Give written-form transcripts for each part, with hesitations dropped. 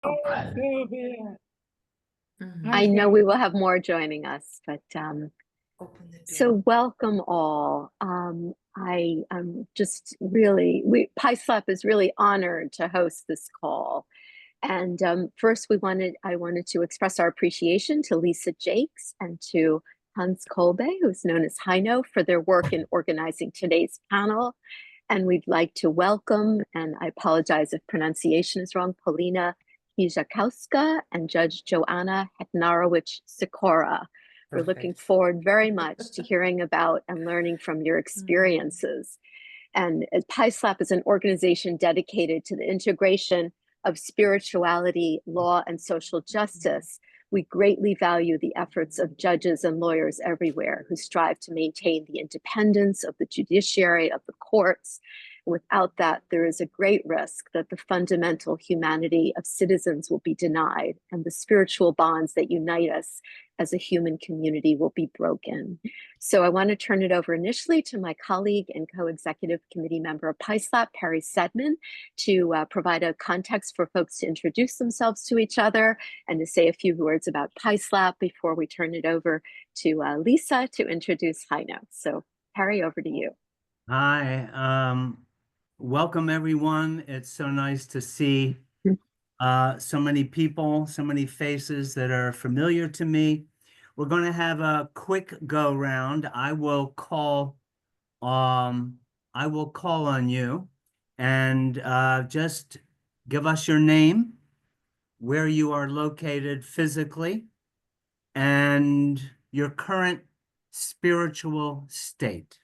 I know we will have more joining us, but Open the door. so welcome all. I am just really, PISLAP is really honored to host this call. And first, I wanted to express our appreciation to Lisa Jakes and to Hans Kolbe, who's known as Heino, for their work in organizing today's panel. And we'd like to welcome, and I apologize if pronunciation is wrong, Polina Kijakowska and Judge Joanna Hetnarowicz-Sikora. We're looking forward very much to hearing about and learning from your experiences. And PISLAP is an organization dedicated to the integration of spirituality, law, and social justice. We greatly value the efforts of judges and lawyers everywhere who strive to maintain the independence of the judiciary, of the courts. Without that, there is a great risk that the fundamental humanity of citizens will be denied and the spiritual bonds that unite us as a human community will be broken. So I want to turn it over initially to my colleague and co-executive committee member of PISLAP, Perry Sedman, to provide a context for folks to introduce themselves to each other and to say a few words about PISLAP before we turn it over to Lisa to introduce Heino. So Perry, over to you. Hi, welcome everyone. It's so nice to see so many people, so many faces that are familiar to me. We're going to have a quick go round. I will call on you and just give us your name, where you are located physically, and your current spiritual state.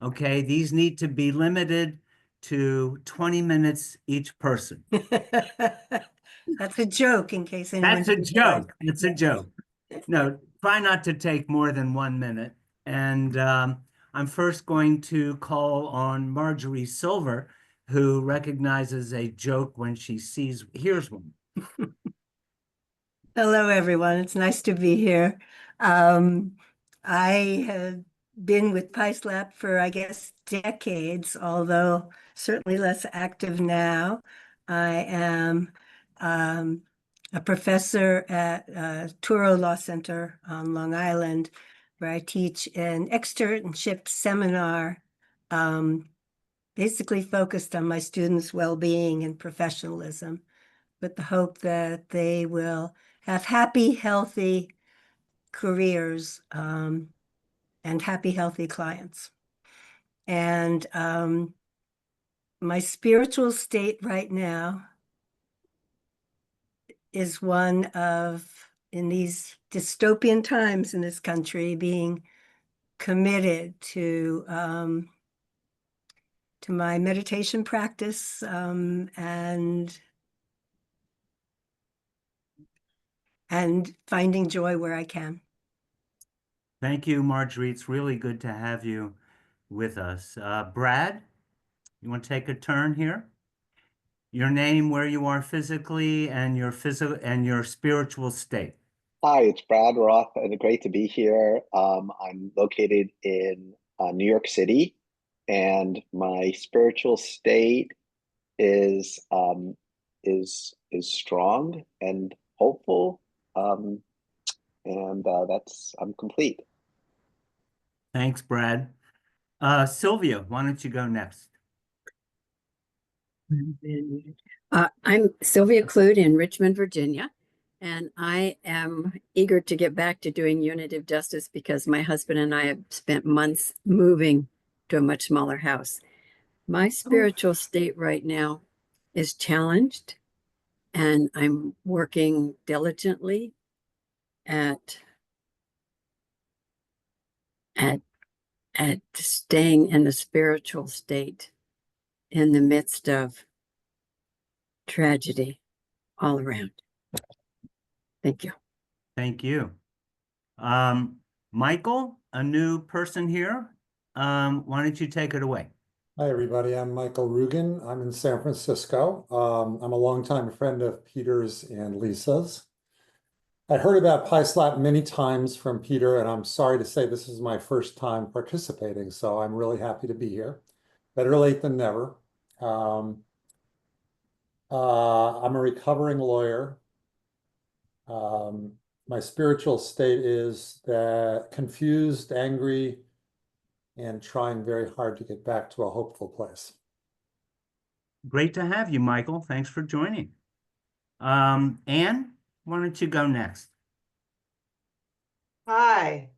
Okay, these need to be limited to 20 minutes each person. That's a joke in case anyone. That's a joke. It's a joke. No, try not to take more than 1 minute. And I'm first going to call on Marjorie Silver, who recognizes a joke when she hears one. Hello, everyone. It's nice to be here. I have been with PISLAP for, I guess, decades, although certainly less active now. I am a professor at Touro Law Center on Long Island, where I teach an externship seminar basically focused on my students' well-being and professionalism, with the hope that they will have happy, healthy careers and happy, healthy clients. And my spiritual state right now is one of, in these dystopian times in this country, being committed to my meditation practice and finding joy where I can. Thank you, Marjorie. It's really good to have you with us. Brad, you want to take a turn here? Your name, where you are physically, and your spiritual state. Hi, it's Brad Roth, and great to be here. I'm located in New York City, and my spiritual state is strong and hopeful, and I'm complete. Thanks, Brad. Sylvia, why don't you go next? I'm Sylvia Clute in Richmond, Virginia, and I am eager to get back to doing unitive justice because my husband and I have spent months moving to a much smaller house. My spiritual state right now is challenged, and I'm working diligently at staying in a spiritual state in the midst of tragedy all around. Thank you. Thank you. Michael, a new person here. Why don't you take it away? Hi, everybody. I'm Michael Rugen. I'm in San Francisco. I'm a longtime friend of Peter's and Lisa's. I heard about PISLAP many times from Peter, and I'm sorry to say this is my first time participating, so I'm really happy to be here. Better late than never. I'm a recovering lawyer. My spiritual state is that confused, angry, and trying very hard to get back to a hopeful place. Great to have you, Michael. Thanks for joining. Anne, why don't you go next? Hi,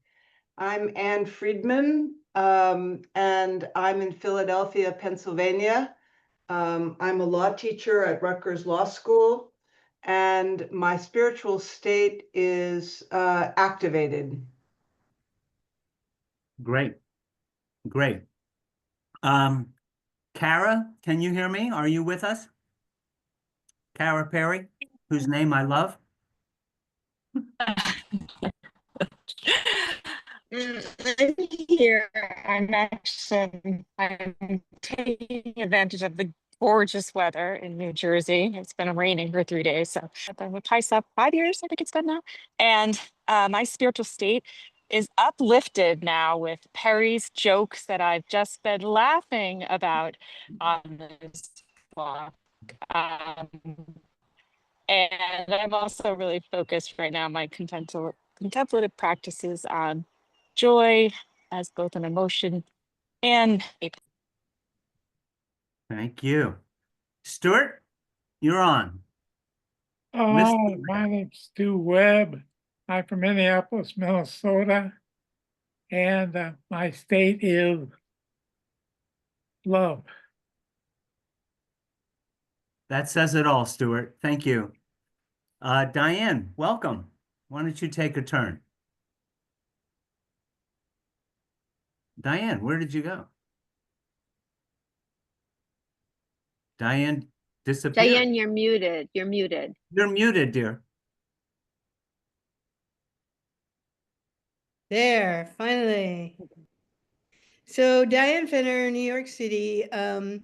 I'm Anne Friedman, and I'm in Philadelphia, Pennsylvania. I'm a law teacher at Rutgers Law School, and my spiritual state is activated. Great, great. Kara, can you hear me? Are you with us? Kara Perry, whose name I love. I'm here. I'm taking advantage of the gorgeous weather in New Jersey. It's been raining for 3 days. So I've been with PISLAP 5 years, I think it's been now. And my spiritual state is uplifted now with Perry's jokes that I've just been laughing about on this walk. And I'm also really focused right now, my contemplative practices on joy as both an emotion and a. Thank you. Stuart, you're on. Oh, my name's Stu Webb. I'm from Minneapolis, Minnesota, and my state is love. That says it all, Stuart. Thank you. Diane, welcome. Why don't you take a turn? Diane, where did you go? Diane disappeared. Diane, you're muted. You're muted. You're muted, dear. There, finally. So Diane Fenner, New York City. And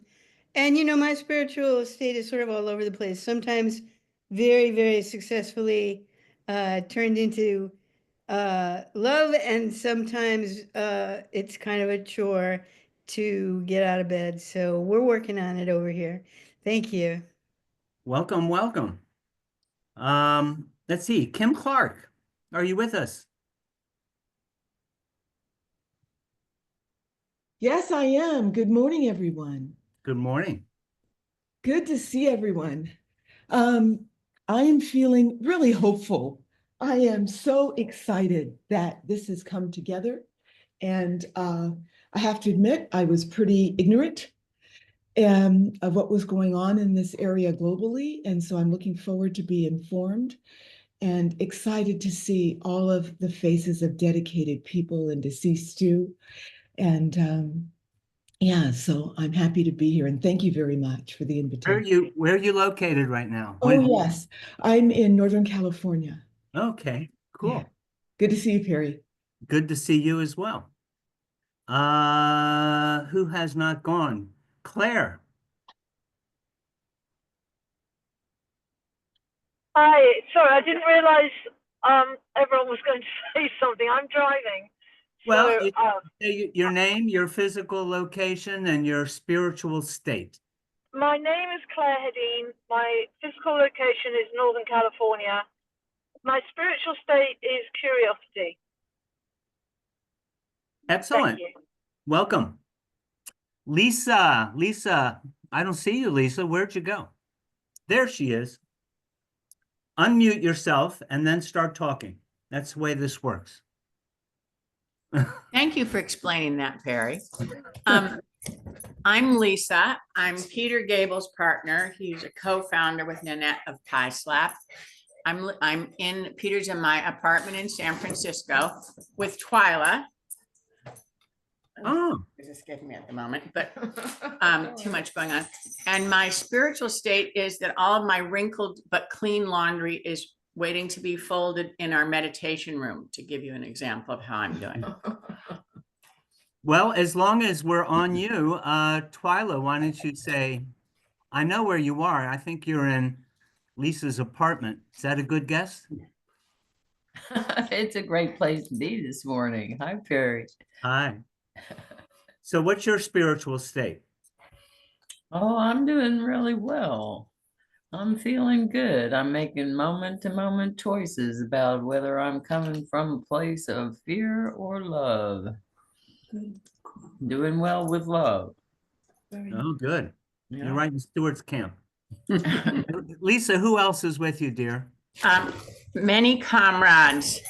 you know, my spiritual state is sort of all over the place. Sometimes very, very successfully turned into love, and sometimes it's kind of a chore to get out of bed. So we're working on it over here. Thank you. Welcome, welcome. Let's see. Kim Clark, are you with us? Yes, I am. Good morning, everyone. Good morning. Good to see everyone. I am feeling really hopeful. I am so excited that this has come together. And I have to admit, I was pretty ignorant of what was going on in this area globally. And so I'm looking forward to be informed and excited to see all of the faces of dedicated people and deceased too. And yeah, so I'm happy to be here, and thank you very much for the invitation. Where are you located right now? Oh, yes, I'm in Northern California. Okay, cool. Yeah. Good to see you, Perry. Good to see you as well. Who has not gone? Claire. Hi, sorry, I didn't realize everyone was going to say something. I'm driving. Well, So, your name, your physical location, and your spiritual state. my name is Claire Hedin. My physical location is Northern California. My spiritual state is curiosity. Excellent. Thank you. Welcome. Lisa, I don't see you, Lisa. Where'd you go? There she is. Unmute yourself and then start talking. That's the way this works. Thank you for explaining that, Perry. I'm Lisa. I'm Peter Gable's partner. He's a co-founder with Nanette of PISLAP. Peter's in my apartment in San Francisco with Twyla. Oh, It's escaping me at the moment, but too much going on. And my spiritual state is that all of my wrinkled but clean laundry is waiting to be folded in our meditation room, to give you an example of how I'm doing. well, as long as we're on you, Twyla, why don't you say, I know where you are. I think you're in Lisa's apartment. Is that a good guess? It's a great place to be this morning. Hi, Perry. Hi. So what's your spiritual state? Oh, I'm doing really well. I'm feeling good. I'm making moment-to-moment choices about whether I'm coming from a place of fear or love. Doing well with love. Oh, good. You're Yeah. right in Stewart's camp. Lisa, who else is with you, dear? Many comrades.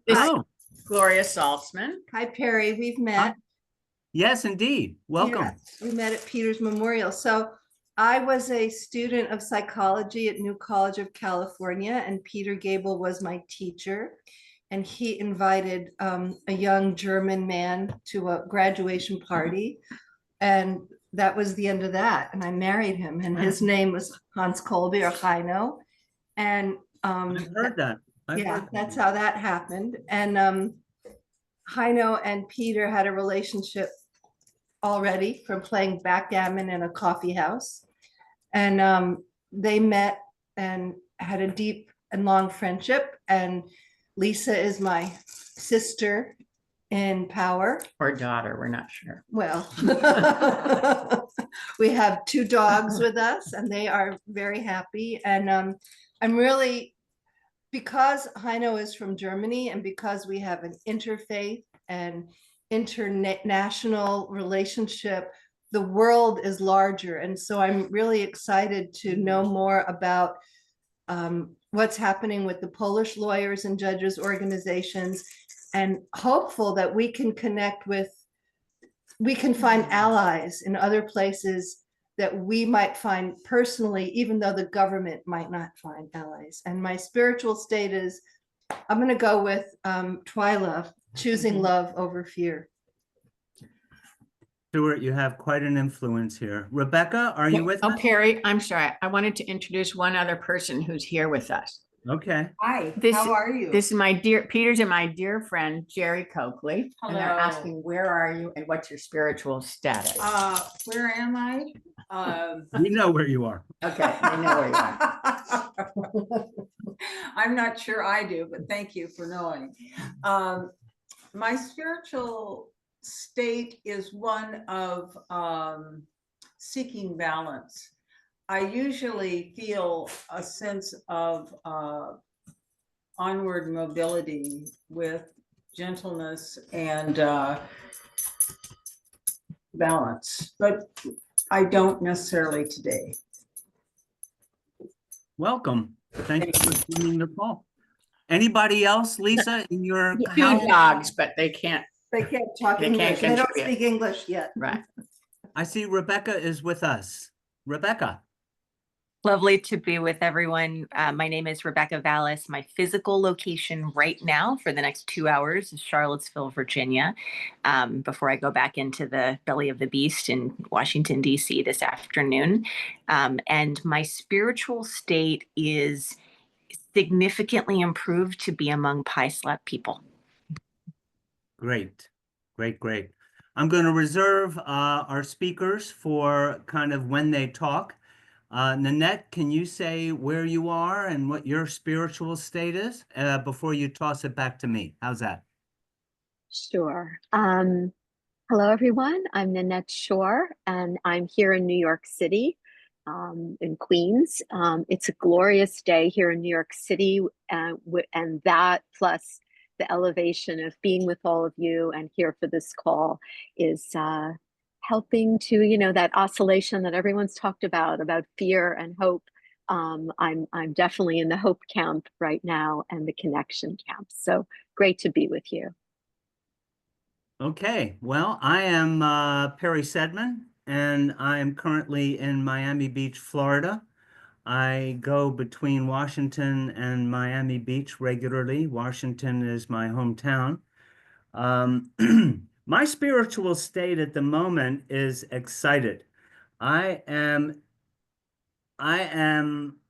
This is Oh, Gloria Saltzman. Hi, Perry. We've met. yes, indeed. Welcome. Yes, we met at Peters Memorial. So I was a student of psychology at New College of California, and Peter Gable was my teacher. And he invited a young German man to a graduation party. And that was the end of that. And I married him, and his name was Hans Colby, or Heino. And I've heard that. that's how that happened. And Heino and Peter had a relationship already from playing backgammon in a coffee house. And they met and had a deep and long friendship. And Lisa is my sister in power. Or daughter, we're not sure. Well, we have 2 dogs with us, and they are very happy. And I'm really, because Heino is from Germany, and because we have an interfaith and international relationship, the world is larger. And so I'm really excited to know more about what's happening with the Polish lawyers and judges organizations, and hopeful that we can connect with, we can find allies in other places that we might find personally, even though the government might not find allies. And my spiritual state is, I'm going to go with Twyla, choosing love over fear. Stewart, you have quite an influence here. Rebecca, are you with us? Perry, I'm sorry. I wanted to introduce one other person who's here with us. Okay. Hi, This- how are you? This is my dear, Peter's and my dear friend, Jerry Coakley. And they're Hello. asking, where are you and what's your spiritual status? Where am I? We know where you are. Okay, I know where you are. I'm not sure I do, but thank you for knowing. My spiritual state is one of seeking balance. I usually feel a sense of onward mobility with gentleness and balance, but I don't necessarily today. Welcome. Thank you for joining the call. Anybody else, Lisa, in your 2 dogs, but they can't. They can't talk They can't English. They don't contribute. speak English yet. Right. I see Rebecca is with us. Rebecca. Lovely to be with everyone. My name is Rebecca Vallis. My physical location right now for the next 2 hours is Charlottesville, Virginia, before I go back into the belly of the beast in Washington, D.C. this afternoon. And my spiritual state is significantly improved to be among PISLAP people. Great, great, great. I'm going to reserve our speakers for kind of when they talk. Nanette, can you say where you are and what your spiritual state is before you toss it back to me? How's that? Sure. Hello, everyone. I'm Nanette Shore, and I'm here in New York City, in Queens. It's a glorious day here in New York City, and that plus the elevation of being with all of you and here for this call is helping to, that oscillation that everyone's talked about fear and hope. I'm definitely in the hope camp right now and the connection camp. So great to be with you. Okay, well, I am Perry Sedman, and I am currently in Miami Beach, Florida. I go between Washington and Miami Beach regularly. Washington is my hometown. My spiritual state at the moment is excited. I am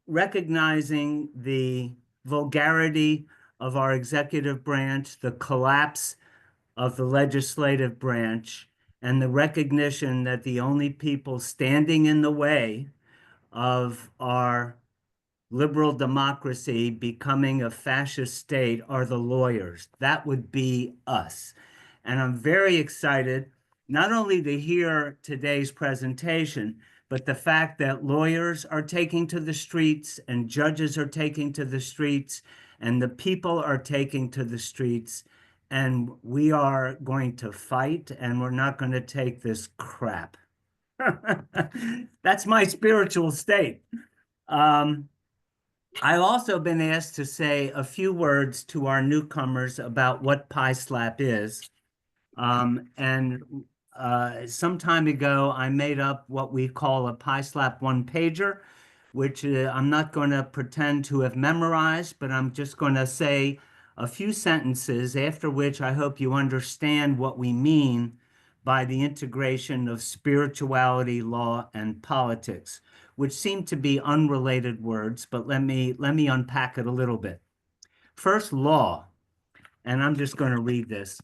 recognizing the vulgarity of our executive branch, the collapse of the legislative branch, and the recognition that the only people standing in the way of our liberal democracy becoming a fascist state are the lawyers. That would be us. And I'm very excited not only to hear today's presentation, but the fact that lawyers are taking to the streets and judges are taking to the streets and the people are taking to the streets, and we are going to fight, and we're not going to take this crap. That's my spiritual state. I've also been asked to say a few words to our newcomers about what PISLAP is. Some time ago, I made up what we call a PISLAP one-pager, which I'm not going to pretend to have memorized, but I'm just going to say a few sentences, after which I hope you understand what we mean by the integration of spirituality, law, and politics, which seem to be unrelated words, but let me unpack it a little bit. First, law, and I'm just going to read this.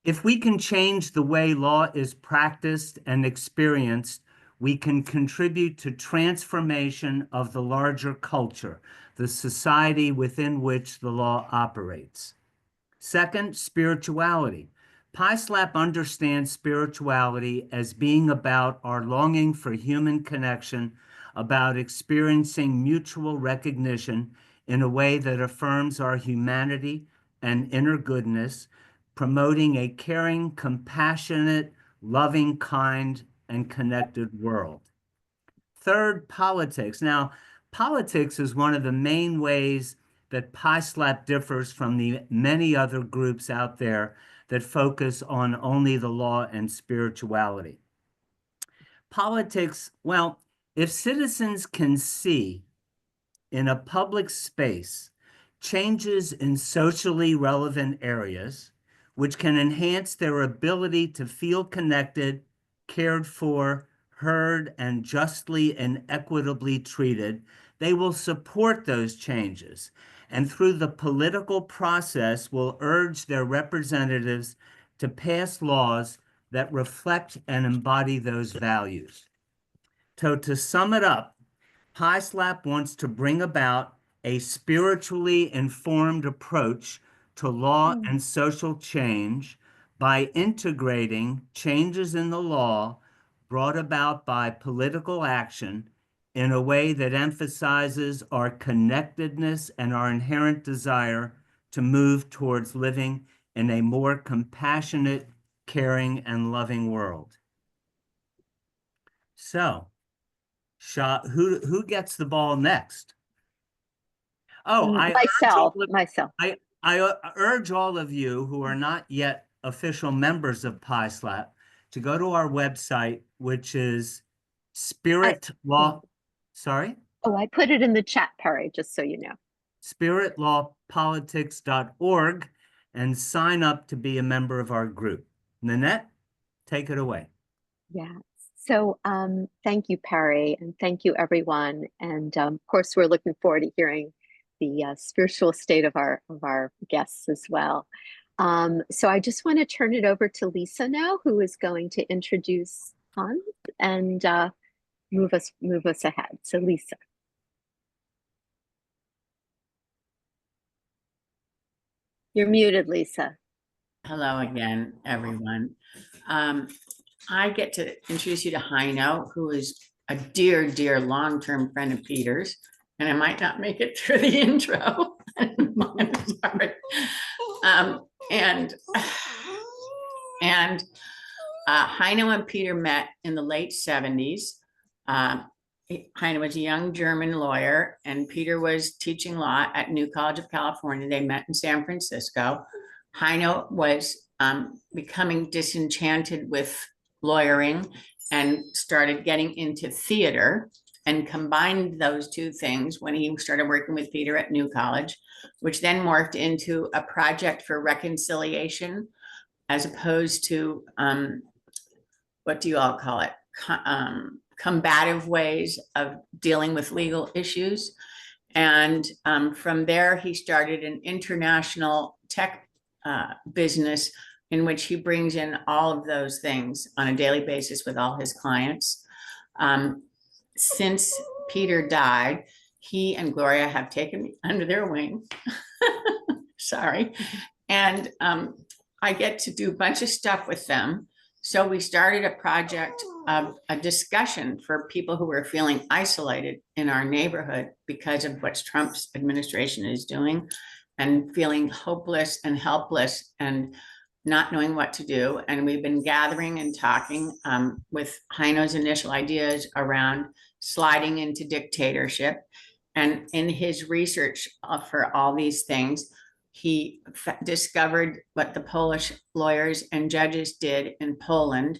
If we can change the way law is practiced and experienced, we can contribute to transformation of the larger culture, the society within which the law operates. Second, spirituality. PISLAP understands spirituality as being about our longing for human connection, about experiencing mutual recognition in a way that affirms our humanity and inner goodness, promoting a caring, compassionate, loving, kind, and connected world. Third, politics. Now, politics is one of the main ways that PISLAP differs from the many other groups out there that focus on only the law and spirituality. Politics, well, if citizens can see in a public space changes in socially relevant areas, which can enhance their ability to feel connected, cared for, heard, and justly and equitably treated, they will support those changes, and through the political process will urge their representatives to pass laws that reflect and embody those values. So to sum it up, PISLAP wants to bring about a spiritually informed approach to law and social change by integrating changes in the law brought about by political action in a way that emphasizes our connectedness and our inherent desire to move towards living in a more compassionate, caring, and loving world. So, who gets the ball next? Oh, myself. I urge all of you who are not yet official members of PISLAP to go to our website, which is Spirit Law. Sorry? Oh, I put it in the chat, Perry, just so you know. spiritlawpolitics.org, and sign up to be a member of our group. Nanette, take it away. Yeah. So thank you, Perry, and thank you, everyone. And of course, we're looking forward to hearing the spiritual state of our guests as well. So I just want to turn it over to Lisa now, who is going to introduce Hans and move us ahead. So Lisa. You're muted, Lisa. Hello again, everyone. I get to introduce you to Heino, who is a dear, dear long-term friend of Peter's, and I might not make it through the intro. I'm sorry. Heino and Peter met in the late 70s. Heino was a young German lawyer, and Peter was teaching law at New College of California. They met in San Francisco. Heino was becoming disenchanted with lawyering and started getting into theater, and combined those two things when he started working with Peter at New College, which then morphed into a project for reconciliation, as opposed to, what do you all call it? Combative ways of dealing with legal issues. And from there, he started an international tech business in which he brings in all of those things on a daily basis with all his clients. Since Peter died, he and Gloria have taken me under their wing. Sorry. And I get to do a bunch of stuff with them. So we started a project of a discussion for people who were feeling isolated in our neighborhood because of what Trump's administration is doing and feeling hopeless and helpless and not knowing what to do. And we've been gathering and talking with Heino's initial ideas around sliding into dictatorship. And in his research for all these things, he discovered what the Polish lawyers and judges did in Poland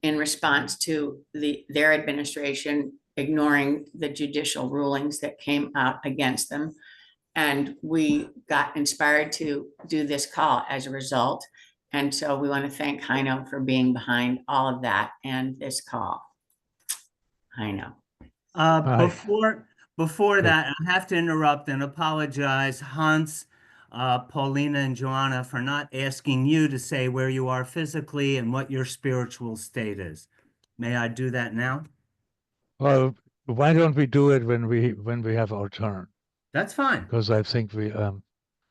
in response to their administration ignoring the judicial rulings that came out against them. And we got inspired to do this call as a result. And so we want to thank Heino for being behind all of that and this call. Heino. Before that, I have to interrupt and apologize, Hans, Paulina, and Joanna, for not asking you to say where you are physically and what your spiritual state is. May I do that now? Well, why don't we do it when we have our turn? That's fine. Because I think we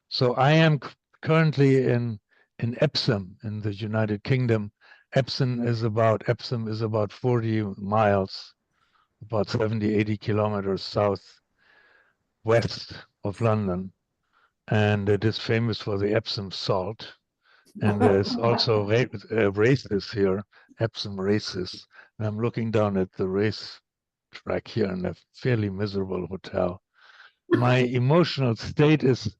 so I am currently in Epsom in the United Kingdom. Epsom is about 40 miles, about 70, 80 kilometers south west of London. And it is famous for the Epsom salt. And there's also races here, Epsom races. And I'm looking down at the race track here in a fairly miserable hotel. My emotional state is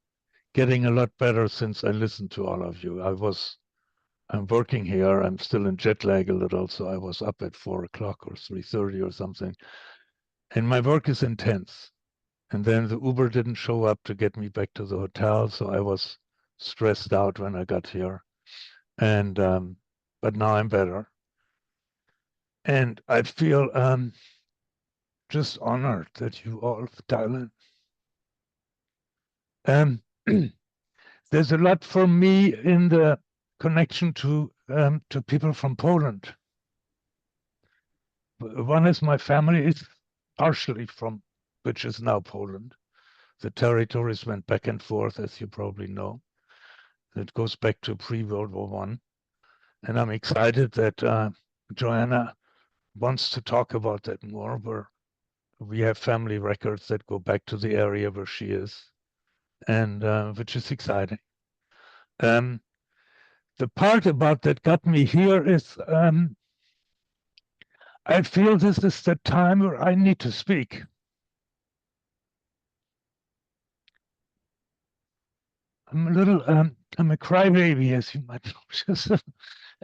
getting a lot better since I listened to all of you. I'm working here. I'm still in jet lag a little, so I was up at 4 o'clock or 3:30 or something. And my work is intense. And then the Uber didn't show up to get me back to the hotel, so I was stressed out when I got here. And but now I'm better. And I feel just honored that you all dial in. There's a lot for me in the connection to people from Poland. One is my family is partially from, which is now Poland. The territories went back and forth, as you probably know. It goes back to pre-World War I. And I'm excited that Joanna wants to talk about that more, where we have family records that go back to the area where she is, and which is exciting. The part about that got me here is I feel this is the time where I need to speak. I'm a little, I'm a crybaby, as you might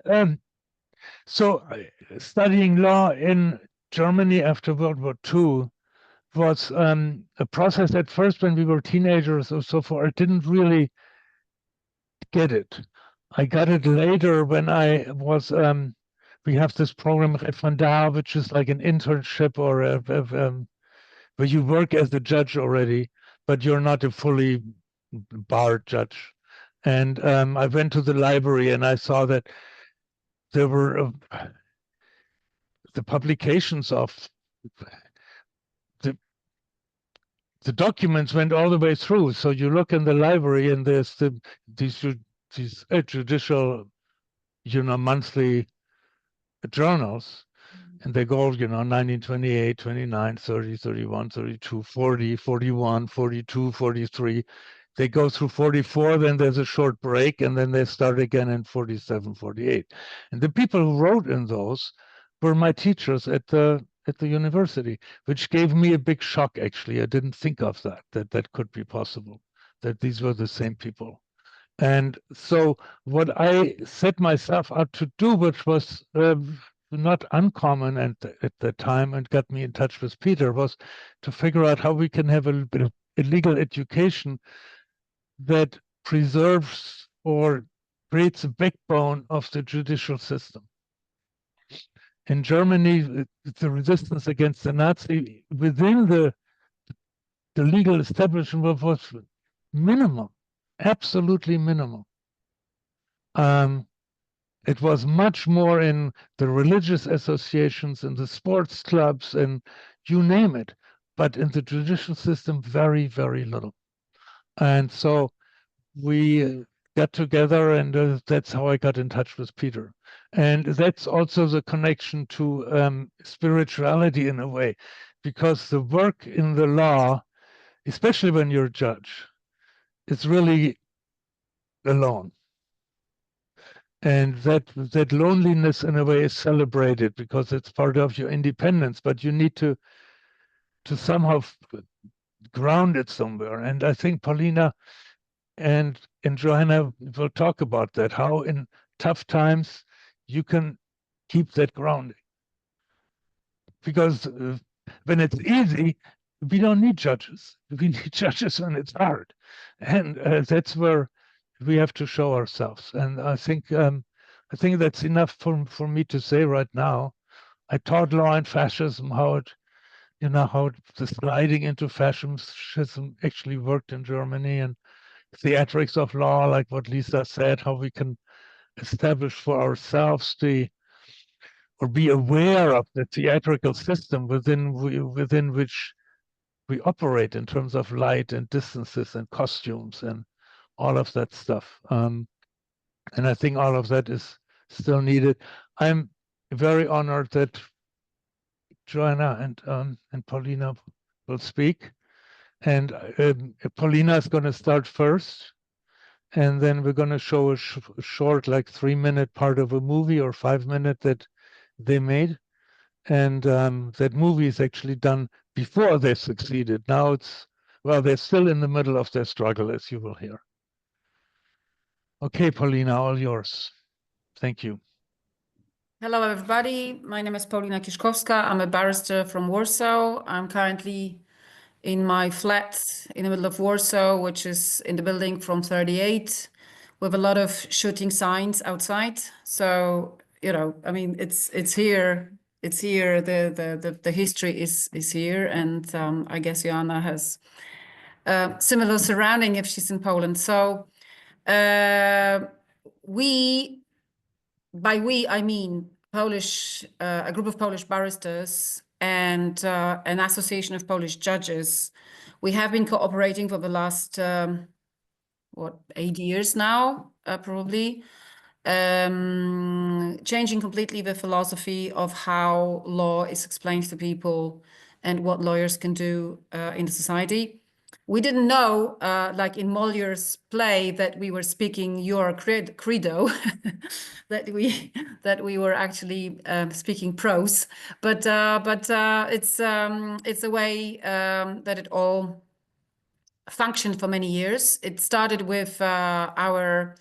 know. So studying law in Germany after World War II was a process at first when we were teenagers or so forth. I didn't really get it. I got it later when I was, we have this program at Referendar, which is like an internship or where you work as a judge already, but you're not a fully barred judge. And I went to the library and I saw that there were the publications of the documents went all the way through. So you look in the library and there's these judicial, monthly journals, and they go, 1928, 29, 30, 31, 32, 40, 41, 42, 43. They go through 44, then there's a short break, and then they start again in 47, 48. And the people who wrote in those were my teachers at the university, which gave me a big shock, actually. I didn't think of that could be possible, that these were the same people. And so what I set myself out to do, which was not uncommon at the time and got me in touch with Peter, was to figure out how we can have a bit of a legal education that preserves or creates a backbone of the judicial system. In Germany, the resistance against the Nazi within the legal establishment was minimum, absolutely minimum. It was much more in the religious associations, in the sports clubs, and you name it. But in the judicial system, very, very little. And so we got together, and that's how I got in touch with Peter. And that's also the connection to spirituality in a way, because the work in the law, especially when you're a judge, is really alone. And that loneliness in a way is celebrated because it's part of your independence, but you need to somehow ground it somewhere. And I think Paulina and Joanna will talk about that, how in tough times you can keep that grounding. Because when it's easy, we don't need judges. We need judges when it's hard. And that's where we have to show ourselves. And I think that's enough for me to say right now. I taught law and fascism, how the sliding into fascism actually worked in Germany, and theatrics of law, like what Lisa said, how we can establish for ourselves or be aware of the theatrical system within which we operate in terms of light and distances and costumes and all of that stuff. And I think all of that is still needed. I'm very honored that Joanna and Paulina will speak. And Paulina is going to start first. And then we're going to show a short, like 3-minute part of a movie or 5-minute that they made. And that movie is actually done before they succeeded. Now they're still in the middle of their struggle, as you will hear. Okay, Paulina, all yours. Thank you. Hello, everybody. My name is Paulina Kiszkowska. I'm a barrister from Warsaw. I'm currently in my flat in the middle of Warsaw, which is in the building from 38, with a lot of shooting signs outside. So, I mean, it's here. It's here. The history is here, and I guess Joanna has similar surrounding if she's in Poland. So by we, I mean a group of Polish barristers and an association of Polish judges. We have been cooperating for the last, 8 years now, probably, changing completely the philosophy of how law is explained to people and what lawyers can do in the society. We didn't know, like in Molière's play, that we were speaking your credo, that we were actually speaking prose. But it's a way that it all functioned for many years. It started with our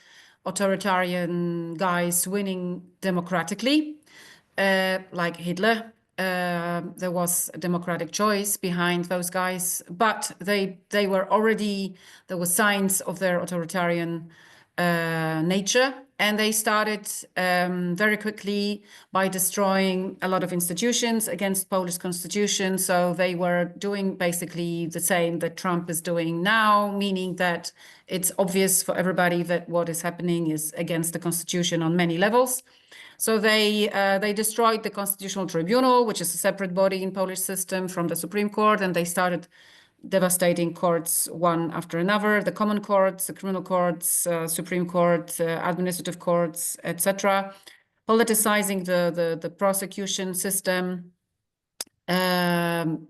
authoritarian guys winning democratically, like Hitler. There was a democratic choice behind those guys, but they were already, there were signs of their authoritarian nature, and they started very quickly by destroying a lot of institutions against Polish constitution. So they were doing basically the same that Trump is doing now, meaning that it's obvious for everybody that what is happening is against the constitution on many levels. So they destroyed the Constitutional Tribunal, which is a separate body in Polish system from the Supreme Court, and they started devastating courts one after another, the common courts, the criminal courts, Supreme Court, administrative courts, etc., politicizing the prosecution system, attacking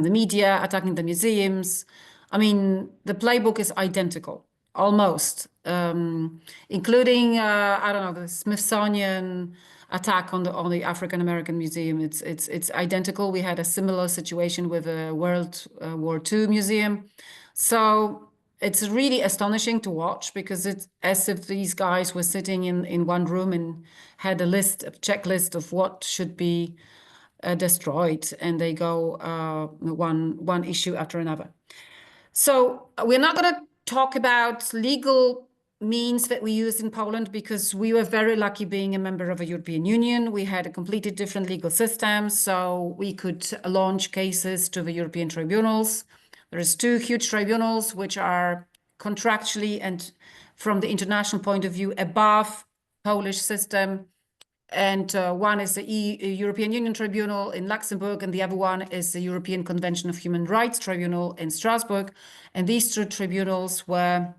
the media, attacking the museums. I mean, the playbook is identical, almost, including I don't know, the Smithsonian attack on the African American Museum. It's identical. We had a similar situation with a World War II museum. So it's really astonishing to watch, because it's as if these guys were sitting in one room and had a checklist of what should be destroyed, and they go one issue after another. So we're not going to talk about legal means that we use in Poland, because we were very lucky being a member of the European Union. We had a completely different legal system, so we could launch cases to the European tribunals. There's 2 huge tribunals which are contractually and from the international point of view above Polish system. And one is the European Union Tribunal in Luxembourg, and the other one is the European Convention of Human Rights Tribunal in Strasbourg. And these 2 tribunals were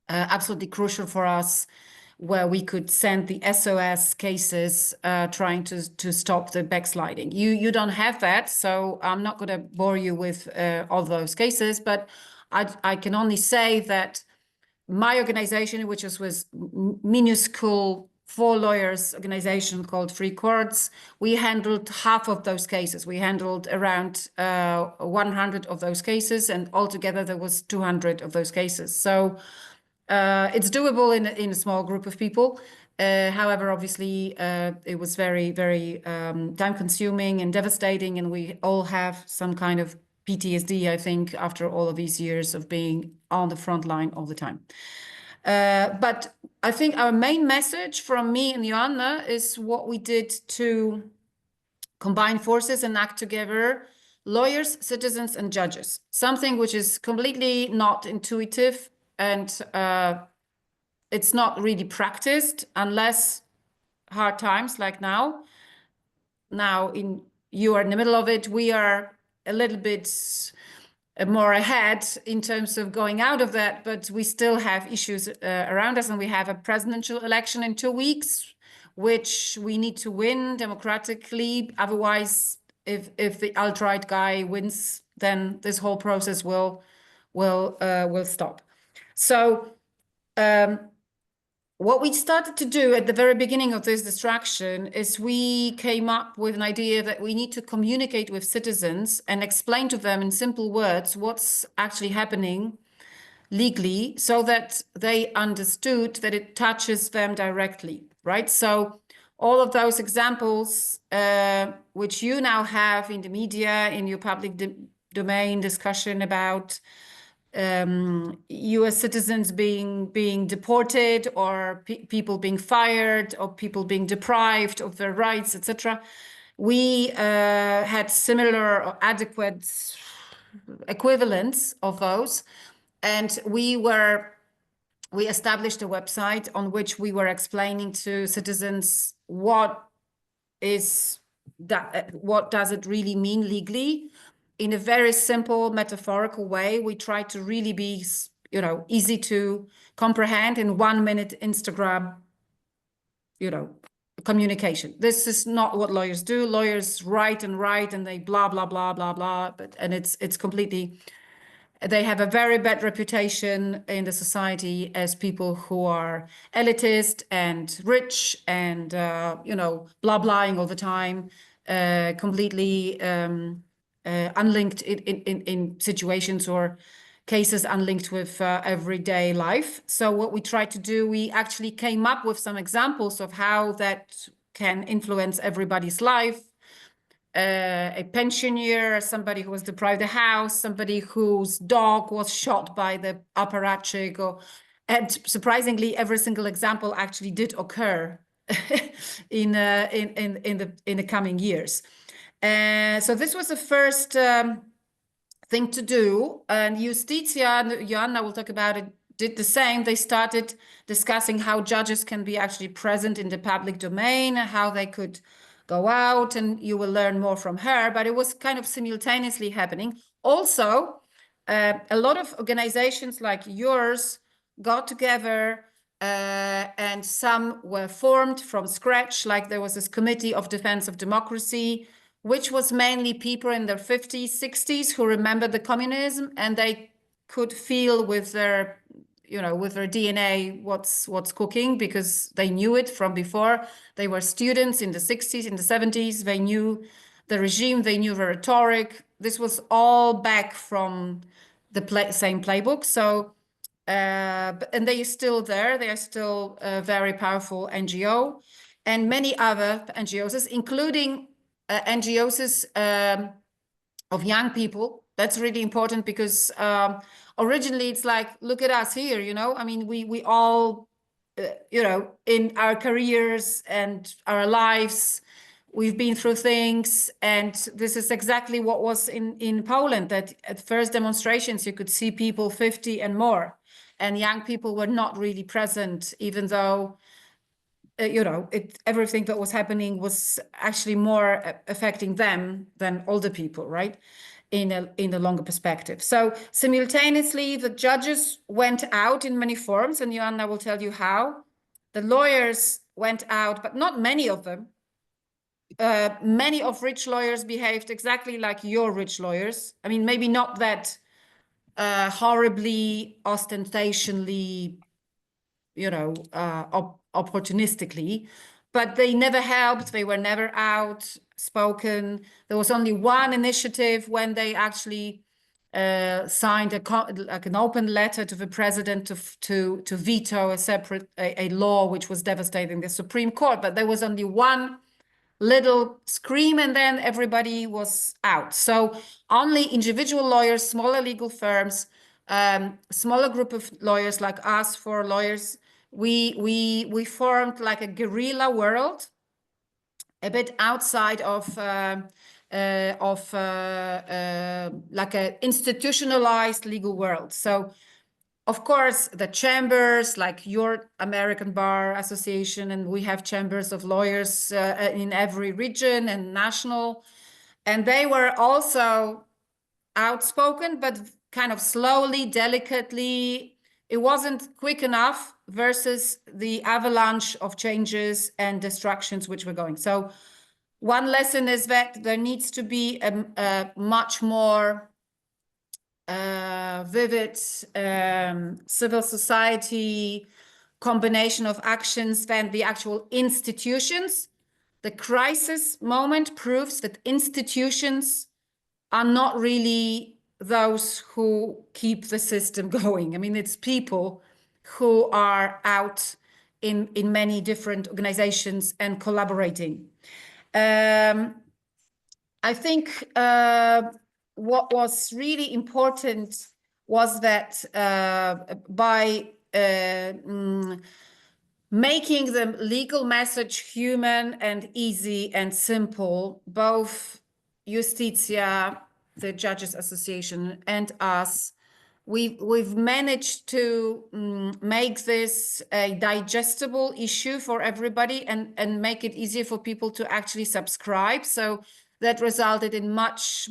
absolutely crucial for us, where we could send the SOS cases trying to stop the backsliding. You don't have that, so I'm not going to bore you with all those cases, but I can only say that my organization, which was minuscule 4 lawyers organization called Free Courts, we handled half of those cases. We handled around 100 of those cases, and altogether there was 200 of those cases. So it's doable in a small group of people. However, obviously, it was very, very time-consuming and devastating, and we all have some kind of PTSD, I think, after all of these years of being on the front line all the time. But I think our main message from me and Joanna is what we did to combine forces and act together, lawyers, citizens, and judges. Something which is completely not intuitive, and it's not really practiced unless hard times like now. Now you are in the middle of it. We are a little bit more ahead in terms of going out of that, but we still have issues around us, and we have a presidential election in 2 weeks, which we need to win democratically. Otherwise, if the alt-right guy wins, then this whole process will stop. So what we started to do at the very beginning of this distraction is we came up with an idea that we need to communicate with citizens and explain to them in simple words what's actually happening legally, so that they understood that it touches them directly, right? So all of those examples, which you now have in the media, in your public domain discussion about US citizens being deported, or people being fired, or people being deprived of their rights, etc. We had similar or adequate equivalents of those, and we established a website on which we were explaining to citizens what does it really mean legally, in a very simple metaphorical way. We try to really be, easy to comprehend, in 1 minute Instagram, communication. This is not what lawyers do. Lawyers write and they blah, blah, blah, blah, blah. And it's completely, they have a very bad reputation in the society as people who are elitist and rich and, blah, blahing all the time, completely unlinked in situations or cases unlinked with everyday life. So what we tried to do, we actually came up with some examples of how that can influence everybody's life. A pensioner, somebody who was deprived of a house, somebody whose dog was shot by the apparatchik, and surprisingly, every single example actually did occur in the coming years. So this was the first thing to do, and Justitia, and Joanna will talk about it, did the same. They started discussing how judges can be actually present in the public domain, how they could go out, and you will learn more from her, but it was kind of simultaneously happening. Also, a lot of organizations like yours got together, and some were formed from scratch, like there was this Committee of Defense of Democracy, which was mainly people in their 50s, 60s who remembered the communism, and they could feel with their DNA what's cooking, because they knew it from before. They were students in the 60s, in the 70s. They knew the regime, they knew the rhetoric. This was all back from the same playbook. So, and they are still there. They are still a very powerful NGO, and many other NGOs, including NGOs of young people. That's really important, because originally it's like, look at us here, I mean, we all, in our careers and our lives, we've been through things. And this is exactly what was in Poland, that at first demonstrations, you could see people 50 and more, and young people were not really present, even though everything that was happening was actually more affecting them than older people, right? in a longer perspective. So simultaneously, the judges went out in many forms, and Joanna will tell you how. The lawyers went out, but not many of them. Many of rich lawyers behaved exactly like your rich lawyers. I mean, maybe not that horribly, ostentationally, opportunistically, but they never helped. They were never outspoken. There was only one initiative when they actually signed an open letter to the president to veto a law which was devastating the Supreme Court. But there was only one little scream, and then everybody was out. So only individual lawyers, smaller legal firms, smaller group of lawyers like us, 4 lawyers, we formed like a guerrilla world, a bit outside of like a institutionalized legal world. So of course, the chambers, like your American Bar Association, and we have chambers of lawyers in every region and national, and they were also outspoken, but kind of slowly, delicately. It wasn't quick enough versus the avalanche of changes and distractions which were going. So one lesson is that there needs to be a much more vivid civil society combination of actions than the actual institutions. The crisis moment proves that institutions are not really those who keep the system going. I mean, it's people who are out in many different organizations and collaborating. I think what was really important was that by making the legal message human and easy and simple, both Justitia, the Judges Association, and us, we've managed to make this a digestible issue for everybody and make it easier for people to actually subscribe. So that resulted in much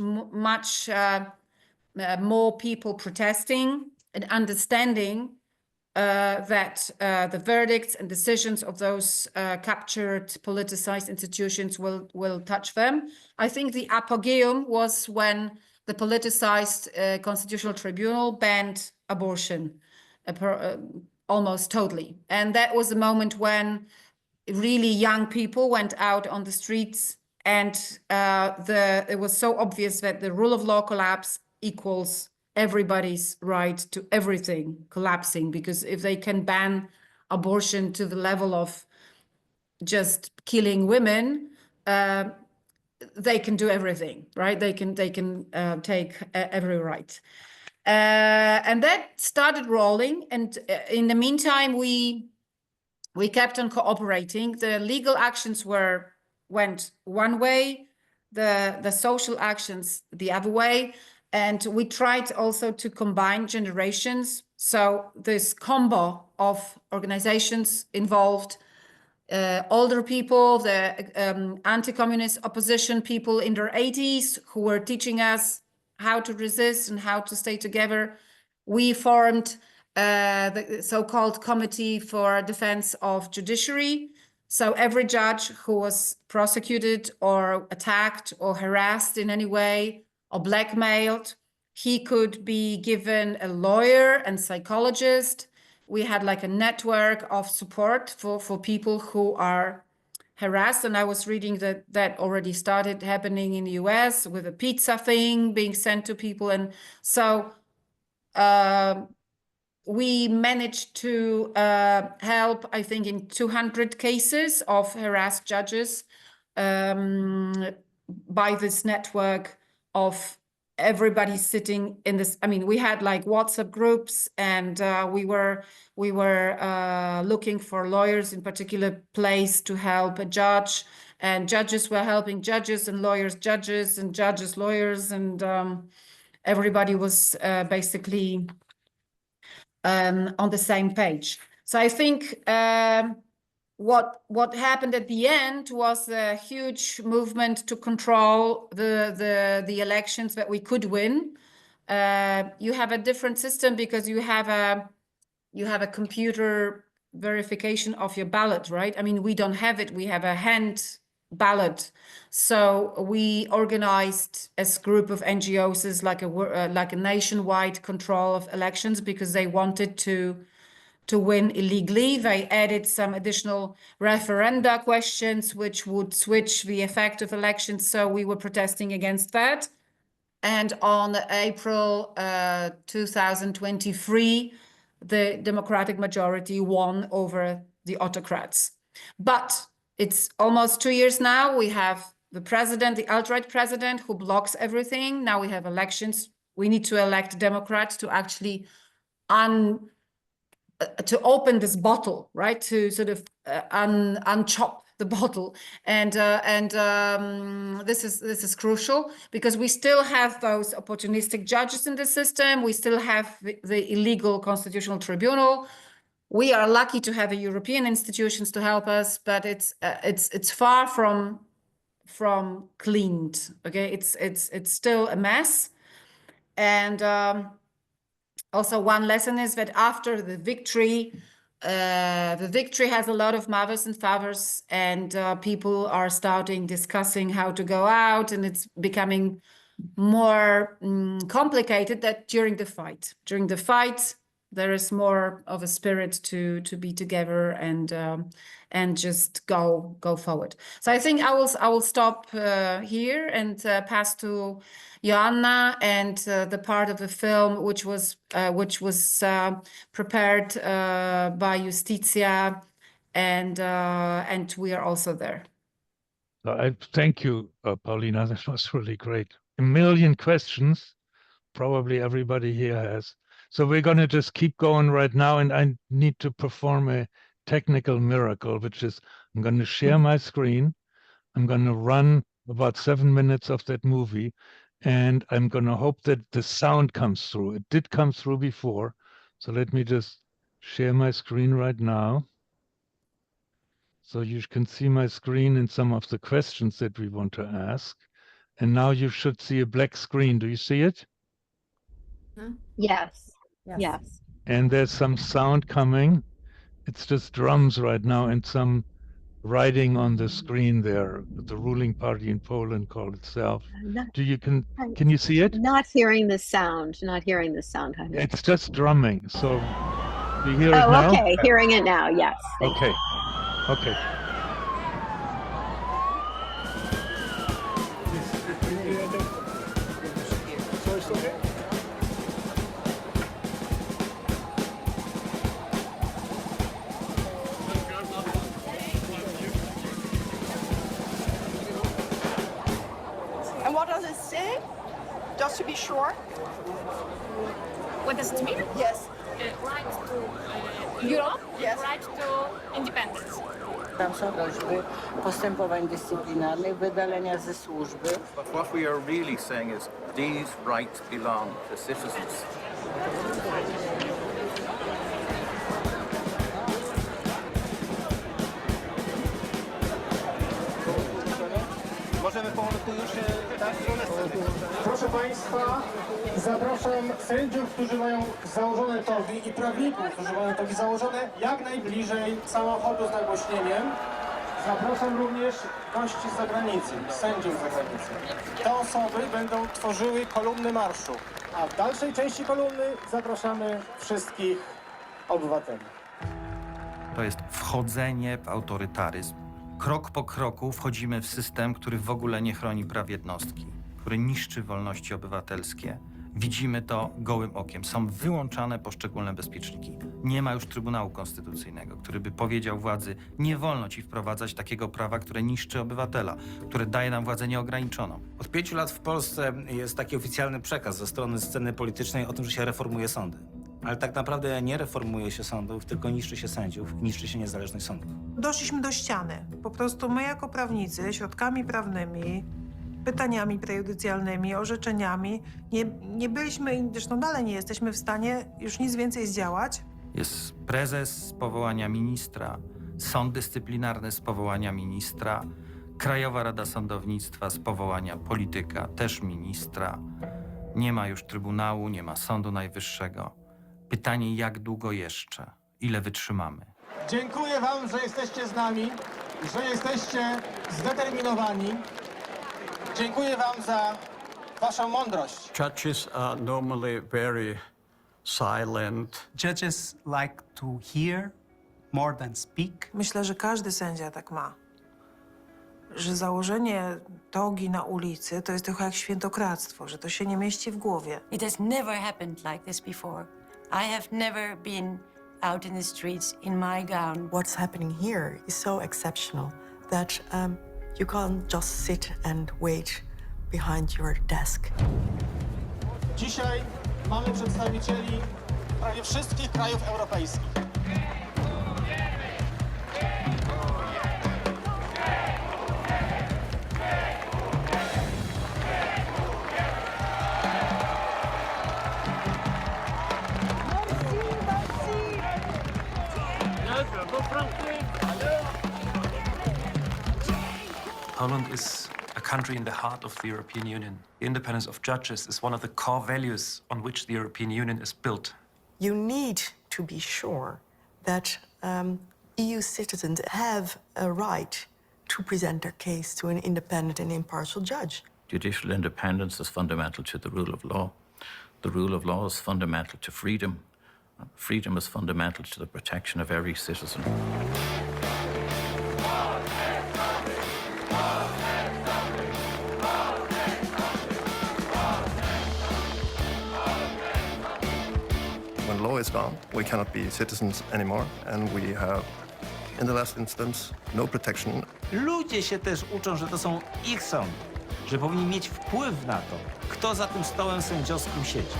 more people protesting and understanding that the verdicts and decisions of those captured, politicized institutions will touch them. I think the apogeum was when the politicized Constitutional Tribunal banned abortion almost totally. And that was a moment when really young people went out on the streets, and it was so obvious that the rule of law collapse equals everybody's right to everything collapsing, because if they can ban abortion to the level of just killing women, they can do everything, right? They can take every right. And that started rolling. And in the meantime, we kept on cooperating. The legal actions went one way, the social actions the other way. And we tried also to combine generations. So this combo of organizations involved older people, the anti-communist opposition people in their 80s who were teaching us how to resist and how to stay together. We formed the so-called Committee for Defense of Judiciary. So every judge who was prosecuted or attacked or harassed in any way or blackmailed, he could be given a lawyer and psychologist. We had like a network of support for people who are harassed. And I was reading that already started happening in the US with a pizza thing being sent to people. And so we managed to help, I think, in 200 cases of harassed judges by this network of everybody sitting in this. I mean, we had like WhatsApp groups, and we were looking for lawyers in particular place to help a judge, and judges were helping judges, and lawyers judges, and judges lawyers, and everybody was basically on the same page. So I think what happened at the end was a huge movement to control the elections that we could win. You have a different system because you have a computer verification of your ballot, right? I mean, we don't have it. We have a hand ballot. So we organized as a group of NGOs as like a nationwide control of elections because they wanted to win illegally. They added some additional referenda questions which would switch the effect of elections. So we were protesting against that. And on April 2023, the Democratic majority won over the autocrats. But it's almost 2 years now. We have the president, the alt-right president, who blocks everything. Now we have elections. We need to elect Democrats to actually to open this bottle, right? To sort of unchop the bottle, and this is crucial because we still have those opportunistic judges in the system. We still have the illegal constitutional tribunal. We are lucky to have European institutions to help us, but it's far from cleaned. Okay, it's still a mess, and also one lesson is that after the victory has a lot of mothers and fathers, and people are starting discussing how to go out, and it's becoming more complicated that during the fight. During the fight, there is more of a spirit to be together and just go forward. So I think I will stop here and pass to Joanna and the part of the film which was prepared by Justitia, and we are also there. I thank you, Paulina. That was really great. A million questions, probably everybody here has. So we're going to just keep going right now, and I need to perform a technical miracle, which is I'm going to share my screen. I'm going to run about 7 minutes of that movie, and I'm going to hope that the sound comes through. It did come through before, so let me just share my screen right now. So you can see my screen and some of the questions that we want to ask. And now you should see a black screen. Do you see it? Yes. Yes. And there's some sound coming. It's just drums right now and some writing on the screen there. The ruling party in Poland called itself. Can you see it? Not hearing the sound. Not hearing the sound. Honey. It's just drumming. So do you hear it now? Okay. Hearing it now. Yes. Okay. Okay. And what does it say? Just to be sure. What does it mean? Yes. Right to Europe, yes. Right to independence. Tam są groźby postępowań dyscyplinarnych, wydalenia ze służby. But what we are really saying is these rights belong to citizens. Możemy powolutku już tak? Proszę Państwa, zapraszam sędziów, którzy mają założone togi i prawników, którzy mają togi założone jak najbliżej samochodu z nagłośnieniem. Zapraszam również gości z zagranicy, sędziów z zagranicy. Te osoby będą tworzyły kolumny marszu, a w dalszej części kolumny zapraszamy wszystkich obywateli. To jest wchodzenie w autorytaryzm. Krok po kroku wchodzimy w system, który w ogóle nie chroni praw jednostki, który niszczy wolności obywatelskie. Widzimy to gołym okiem. Są wyłączane poszczególne bezpieczniki. Nie ma już Trybunału Konstytucyjnego, który by powiedział władzy, nie wolno ci wprowadzać takiego prawa, które niszczy obywatela, które daje nam władzę nieograniczoną. Od 5 lat w Polsce jest taki oficjalny przekaz ze strony sceny politycznej o tym, że się reformuje sądy. Ale tak naprawdę nie reformuje się sądów, tylko niszczy się sędziów, niszczy się niezależność sądów. Doszliśmy do ściany. Po prostu my jako prawnicy, środkami prawnymi, pytaniami prejudycjalnymi, orzeczeniami, nie byliśmy, zresztą dalej nie jesteśmy w stanie już nic więcej zdziałać. Jest prezes z powołania ministra, Sąd dyscyplinarny z powołania ministra, Krajowa Rada Sądownictwa z powołania polityka, też ministra. Nie ma już Trybunału, nie ma Sądu Najwyższego. Pytanie, jak długo jeszcze? Ile wytrzymamy? Dziękuję wam, że jesteście z nami, że jesteście zdeterminowani. Dziękuję wam za waszą mądrość. Judges are normally very silent. Judges like to hear more than speak. Myślę, że każdy sędzia tak ma. Że założenie togi na ulicy to jest trochę jak świętokradztwo, że to się nie mieści w głowie. It has never happened like this before. I have never been out in the streets in my gown. What's happening here is so exceptional that you can't just sit and wait behind your desk. Dzisiaj mamy przedstawicieli prawie wszystkich krajów europejskich. Poland is a country in the heart of the European Union. The independence of judges is one of the core values on which the European Union is built. You need to be sure that EU citizens have a right to present their case to an independent and impartial judge. Judicial independence is fundamental to the rule of law. The rule of law is fundamental to freedom. Freedom is fundamental to the protection of every citizen. When law is gone, we cannot be citizens anymore, and we have, in the last instance, no protection. Ludzie się też uczą, że to są ich sądy, że powinni mieć wpływ na to, kto za tym stołem sędziowskim siedzi.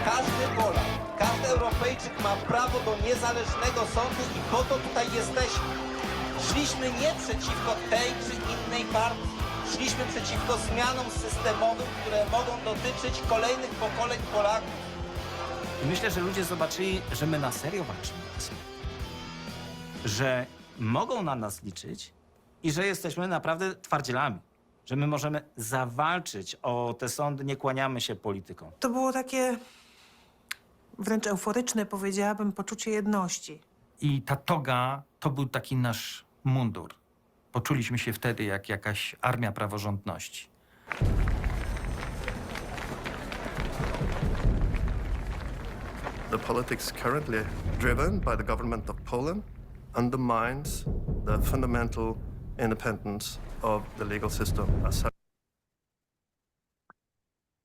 Każdy Polak, każdy Europejczyk ma prawo do niezależnego sądu i po to tutaj jesteśmy. Szliśmy nie przeciwko tej czy innej partii, szliśmy przeciwko zmianom systemowym, które mogą dotyczyć kolejnych pokoleń Polaków. I myślę, że ludzie zobaczyli, że my na serio walczymy o sąd. Że mogą na nas liczyć i że jesteśmy naprawdę twardzielami. Że my możemy zawalczyć o te sądy, nie kłaniamy się politykom. To było takie wręcz euforyczne, powiedziałabym, poczucie jedności. I ta toga to był taki nasz mundur. Poczuliśmy się wtedy jak jakaś armia praworządności. The politics currently driven by the government of Poland undermines the fundamental independence of the legal system as such.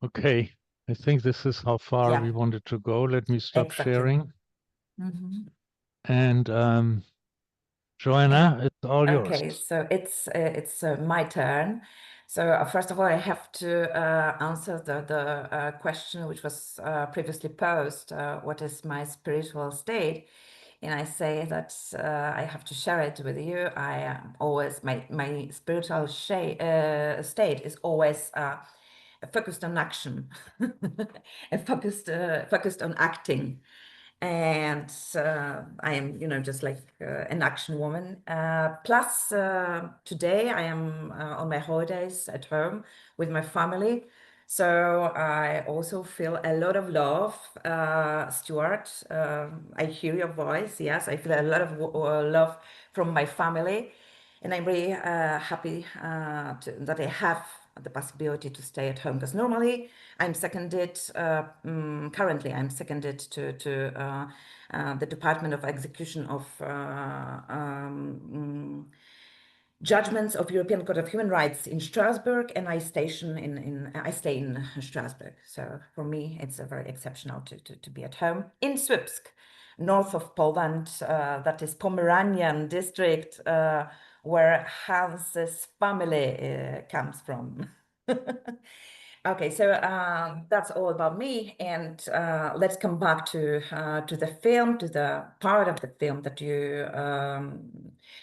Okay, I think this is how far we wanted to go. Let me stop sharing. And Joanna, it's all yours. Okay, so it's my turn. So first of all, I have to answer the question which was previously posed. What is my spiritual state? And I say that I have to share it with you. I am always my spiritual state is always focused on action, and focused on acting. And I am, just like an action woman. Plus, today I am on my holidays at home with my family. So I also feel a lot of love, Stuart. I hear your voice. Yes, I feel a lot of love from my family. And I'm really happy that I have the possibility to stay at home, because normally I'm seconded, currently I'm seconded to the Department of Execution of Judgments of European Court of Human Rights in Strasbourg, and I stay in Strasbourg. So for me, it's a very exceptional to be at home in Słupsk, north of Poland, that is Pomeranian district, where Hans's family comes from. Okay, so that's all about me, and let's come back to the film, to the part of the film that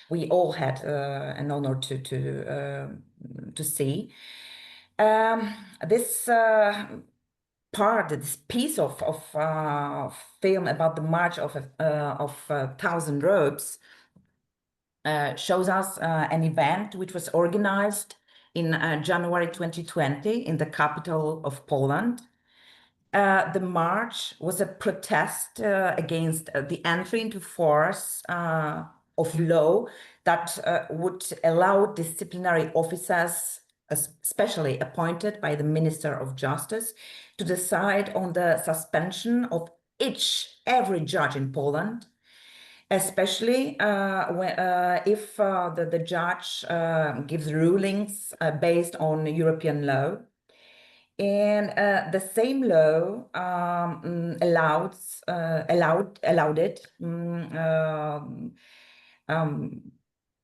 we all had an honor to see. This this piece of film about the March of 1,000 Robes shows us an event which was organized in January 2020 in the capital of Poland. The march was a protest against the entry into force of law that would allow disciplinary officers, especially appointed by the Minister of Justice, to decide on the suspension of every judge in Poland, especially if the judge gives rulings based on European law. And the same law allowed it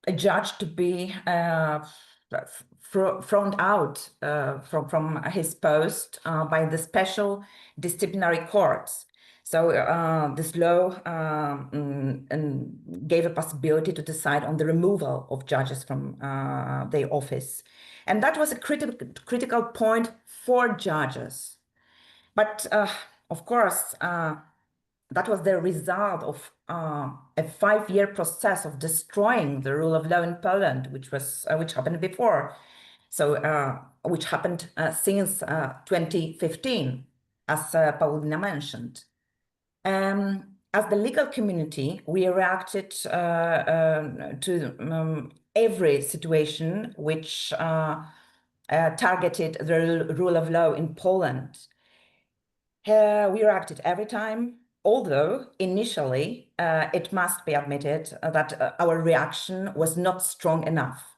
a judge to be thrown out from his post by the special disciplinary courts. So this law gave a possibility to decide on the removal of judges from their office. And that was a critical point for judges. But of course, that was the result of a 5-year process of destroying the rule of law in Poland, which happened before. So which happened since 2015, as Paulina mentioned. As the legal community, we reacted to every situation which targeted the rule of law in Poland. We reacted every time, although initially it must be admitted that our reaction was not strong enough.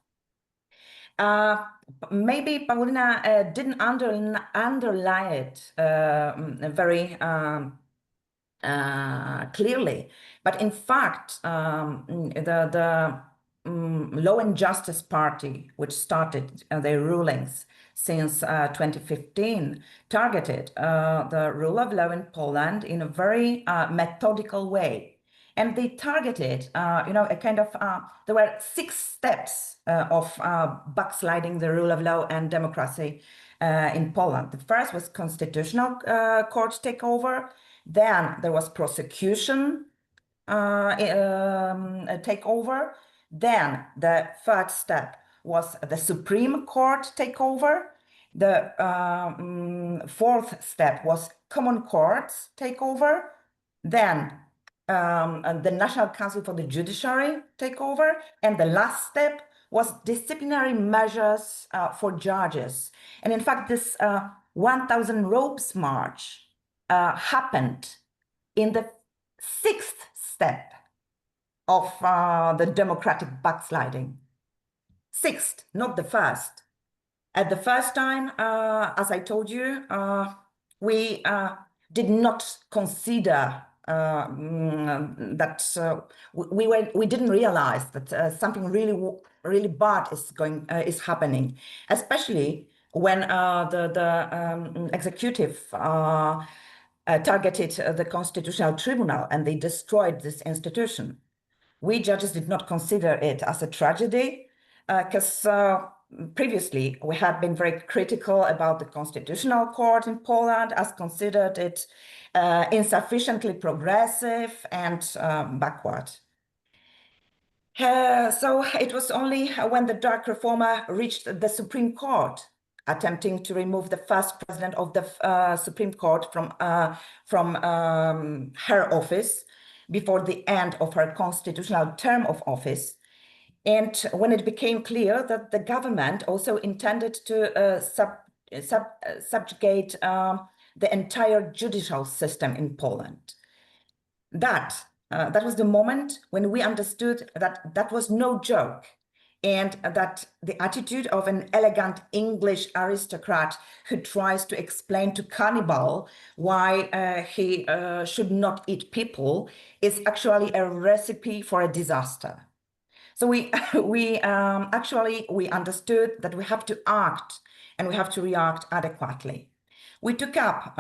Maybe Paulina didn't underline it very clearly, but in fact, the Law and Justice Party, which started their rulings since 2015, targeted the rule of law in Poland in a very methodical way. And they targeted, a kind of, there were 6 steps of backsliding the rule of law and democracy in Poland. The first was constitutional court takeover. Then there was prosecution takeover. Then the third step was the Supreme Court takeover. The fourth step was Common Courts takeover. Then the National Council for the Judiciary takeover. And the last step was disciplinary measures for judges. And in fact, this 1,000 Robes March happened in the 6th step of the democratic backsliding. 6th, not the first. At the first time, as I told you, we did not consider that we didn't realize that something really bad is happening, especially when the executive targeted the Constitutional Tribunal and they destroyed this institution. We judges did not consider it as a tragedy because previously we had been very critical about the Constitutional Court in Poland, as considered it insufficiently progressive and backward. So it was only when the dark reformer reached the Supreme Court, attempting to remove the first president of the Supreme Court from her office before the end of her constitutional term of office. And when it became clear that the government also intended to subjugate the entire judicial system in Poland. That was the moment when we understood that that was no joke, and that the attitude of an elegant English aristocrat who tries to explain to cannibal why he should not eat people is actually a recipe for a disaster. So we understood that we have to act and we have to react adequately. We took up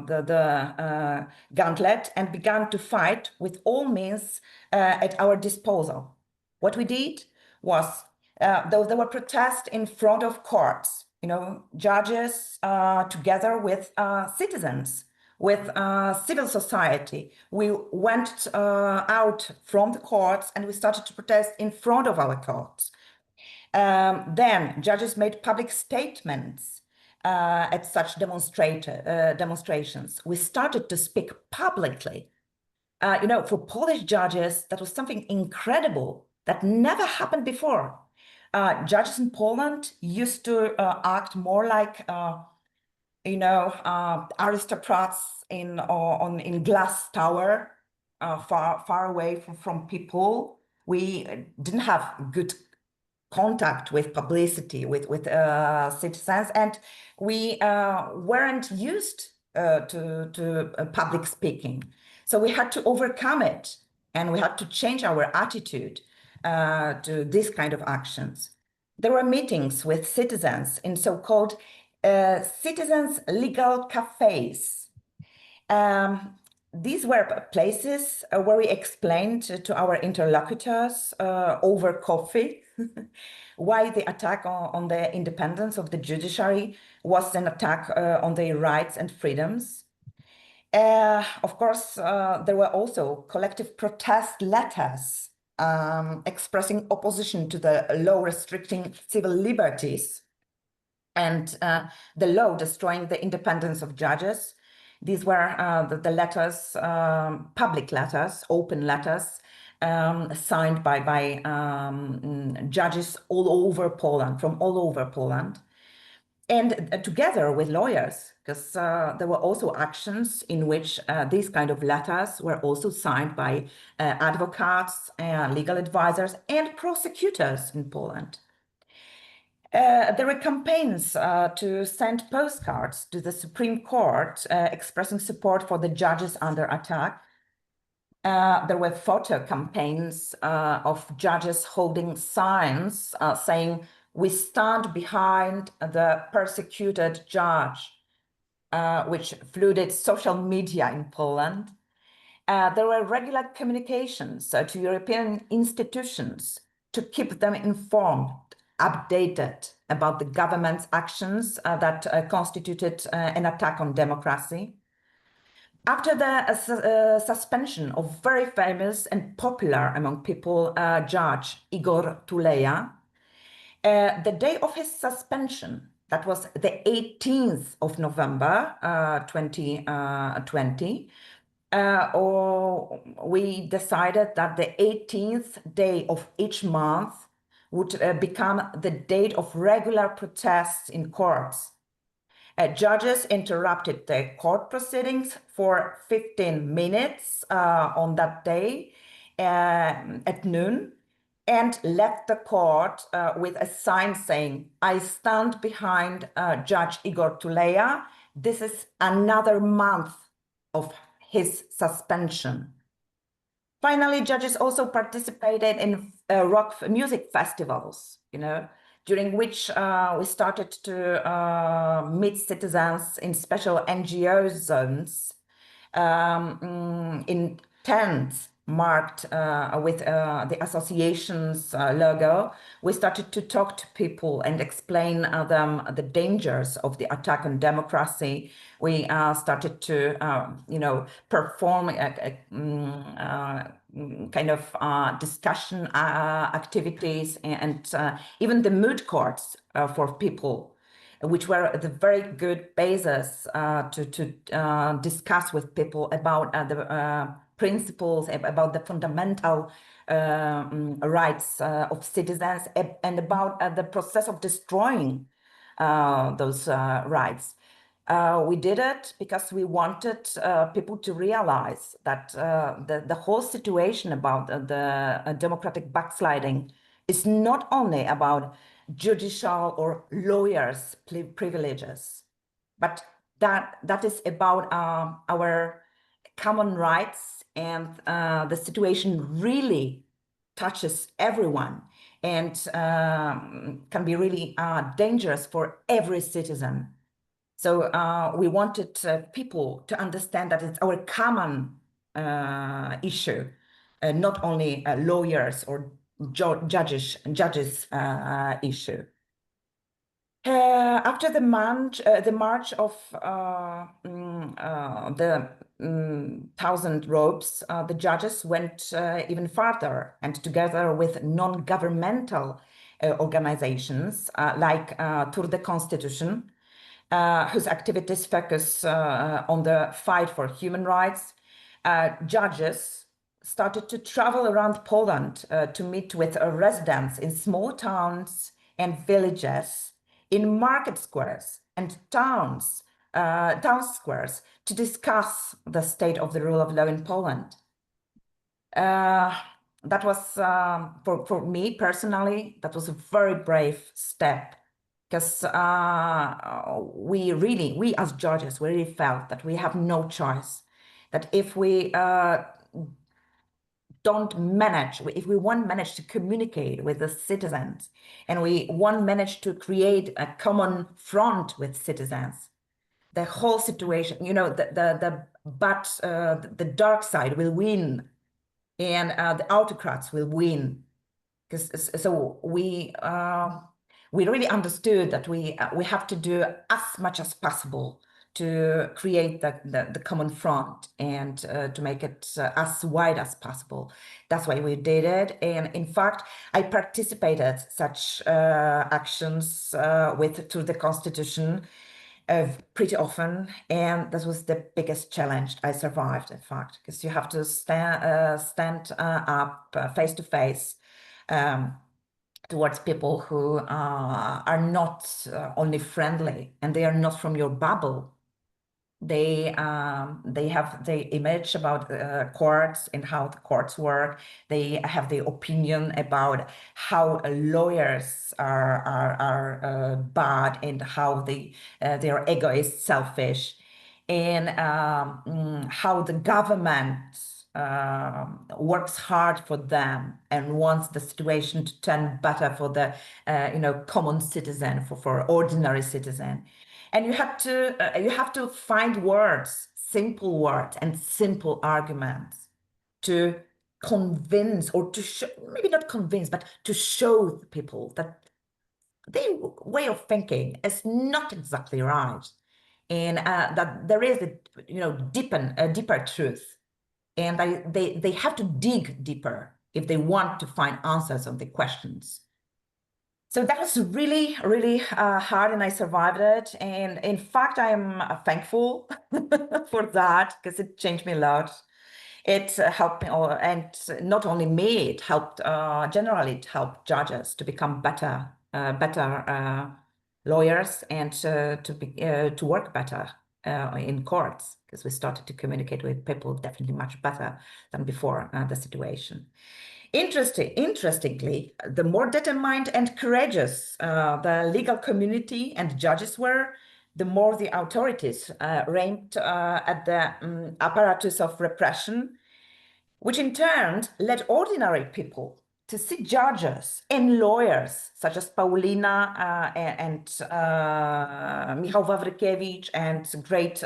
the gauntlet and began to fight with all means at our disposal. What we did was, there were protests in front of courts. judges together with citizens, with civil society. We went out from the courts and we started to protest in front of our courts. Then judges made public statements at such demonstrations. We started to speak publicly. For Polish judges, that was something incredible that never happened before. Judges in Poland used to act more like, aristocrats in glass tower, far away from people. We didn't have good contact with publicity, with citizens, and we weren't used to public speaking. So we had to overcome it, and we had to change our attitude to this kind of actions. There were meetings with citizens in so-called citizens' legal cafes. These were places where we explained to our interlocutors over coffee why the attack on the independence of the judiciary was an attack on their rights and freedoms. Of course, there were also collective protest letters expressing opposition to the law restricting civil liberties and the law destroying the independence of judges. These were the letters, public letters, open letters, signed by judges all over Poland, from all over Poland, and together with lawyers, because there were also actions in which these kind of letters were also signed by advocates, legal advisors, and prosecutors in Poland. There were campaigns to send postcards to the Supreme Court expressing support for the judges under attack. There were photo campaigns of judges holding signs saying, "We stand behind the persecuted judge," which flooded social media in Poland. There were regular communications to European institutions to keep them informed, updated about the government's actions that constituted an attack on democracy. After the suspension of very famous and popular among people Judge Igor Tuleya, the day of his suspension, that was the 18th of November 2020, we decided that the 18th day of each month would become the date of regular protests in courts. Judges interrupted the court proceedings for 15 minutes on that day at noon and left the court with a sign saying, "I stand behind Judge Igor Tuleya. This is another month of his suspension." Finally, judges also participated in rock music festivals, during which we started to meet citizens in special NGO zones, in tents marked with the association's logo. We started to talk to people and explain them the dangers of the attack on democracy. We started to, perform kind of discussion activities and even the mood courts for people, which were the very good basis to discuss with people about the principles, about the fundamental rights of citizens and about the process of destroying those rights. We did it because we wanted people to realize that the whole situation about the democratic backsliding is not only about judicial or lawyers' privileges, but that is about our common rights, and the situation really touches everyone and can be really dangerous for every citizen. So we wanted people to understand that it's our common issue, not only lawyers or judges issue. After the march of the 1,000 ropes, the judges went even further, and together with non-governmental organizations like Tour de Constitution, whose activities focus on the fight for human rights, judges started to travel around Poland to meet with residents in small towns and villages, in market squares and town squares, to discuss the state of the rule of law in Poland. That was, for me personally, that was a very brave step, because we as judges, we really felt that we have no choice, that if we if we won't manage to communicate with the citizens, and we won't manage to create a common front with citizens, the whole situation, you know, the dark side will win, and the autocrats will win. Because so we really understood that we have to do as much as possible to create the common front, and to make it as wide as possible. That's why we did it. And in fact, I participated such actions through the Constitution pretty often, and that was the biggest challenge I survived, in fact, because you have to stand up face to face towards people who are not only friendly, and they are not from your bubble. They have the image about courts and how the courts work. They have the opinion about how lawyers are bad, and how they are egoist, selfish, and how the government works hard for them and wants the situation to turn better for the common citizen, for ordinary citizen. And you have to find words, simple words and simple arguments to convince, or to show, maybe not convince, but to show people that their way of thinking is not exactly right, and that there is a deeper truth, and they have to dig deeper if they want to find answers on the questions. So that was really, really hard, and I survived it. And in fact, I am thankful for that, because it changed me a lot. It helped me, and not only me, it helped, generally, it helped judges to become better lawyers, and to work better in courts, because we started to communicate with people definitely much better than before the situation. Interestingly, the more determined and courageous the legal community and judges were, the more the authorities aimed at the apparatus of repression, which in turn led ordinary people to see judges and lawyers such as Paulina and Michał Wawrykiewicz and great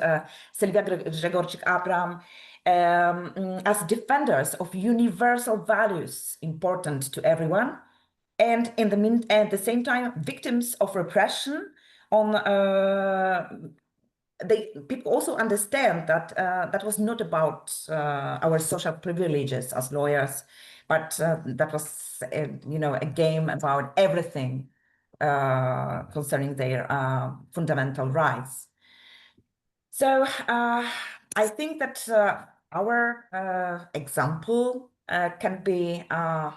Sylwia Grzegorczyk-Abram as defenders of universal values important to everyone, and at the same time victims of repression. People also understand that that was not about our social privileges as lawyers, but that was a game about everything concerning their fundamental rights. So I think that our example can be a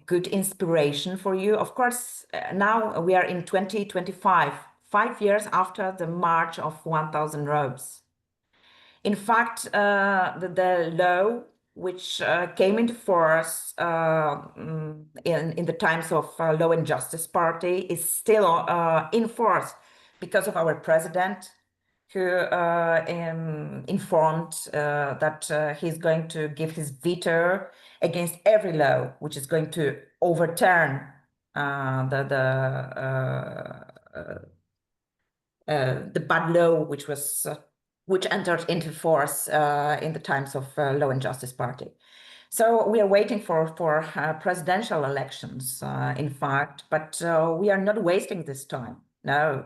good inspiration for you. Of course, now we are in 2025, 5 years after the March of 1,000 Robes. In fact, the law which came into force in the times of Law and Justice Party is still in force because of our president, who informed that he's going to give his veto against every law which is going to overturn the bad law which entered into force in the times of Law and Justice Party. So we are waiting for presidential elections, in fact, but we are not wasting this time. No.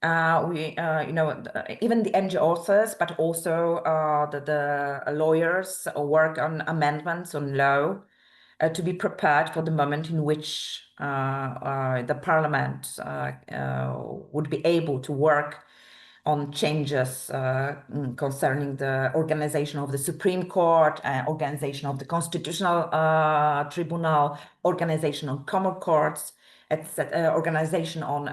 Even the NGO authors, but also the lawyers work on amendments on law to be prepared for the moment in which the parliament would be able to work on changes concerning the organization of the Supreme Court, organization of the Constitutional Tribunal, organization on common courts, etc., organization on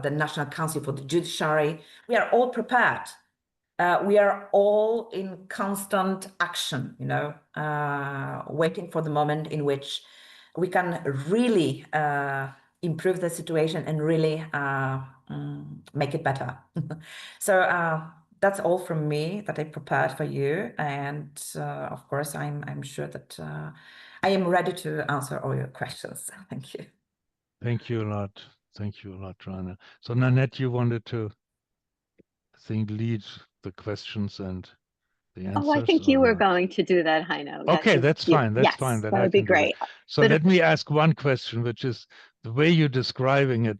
the National Council for the Judiciary. We are all prepared. We are all in constant action, waiting for the moment in which we can really improve the situation and really make it better. So that's all from me that I prepared for you. And of course, I'm sure that I am ready to answer all your questions. Thank you. Thank you a lot. Thank you a lot, Rana. So Nanette, you wanted to, I think, lead the questions and the answers? Oh, I think you or were not? going to do that, Heino. Okay, that's fine. That's Yes, fine. That that I would be can do that. great. So But let me ask one question, which is the way you're describing it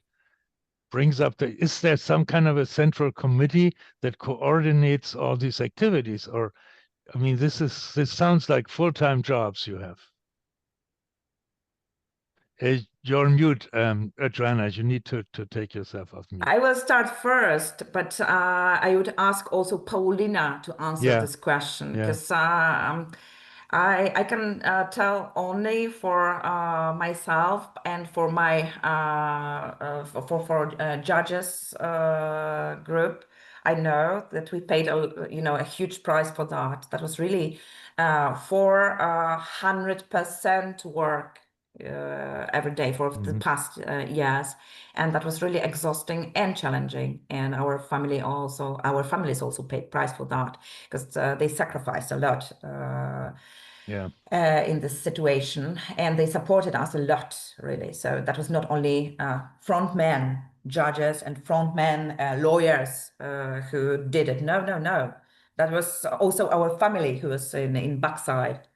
brings up is there some kind of a central committee that coordinates all these activities? Or, I mean, this sounds like full-time jobs you have. You're on mute, Joanna. You need to take yourself off mute. I will start first, but I would ask also Paulina to answer this question, because I can tell only for myself and for my judges group. I know that we paid a huge price for that. That was really 400% work every day for the past years, and that was really exhausting and challenging. And our families also paid price for that, because they sacrificed a lot in this situation, and they supported us a lot, really. So that was not only frontmen judges and frontmen lawyers who did it. No. That was also our family who was in backside.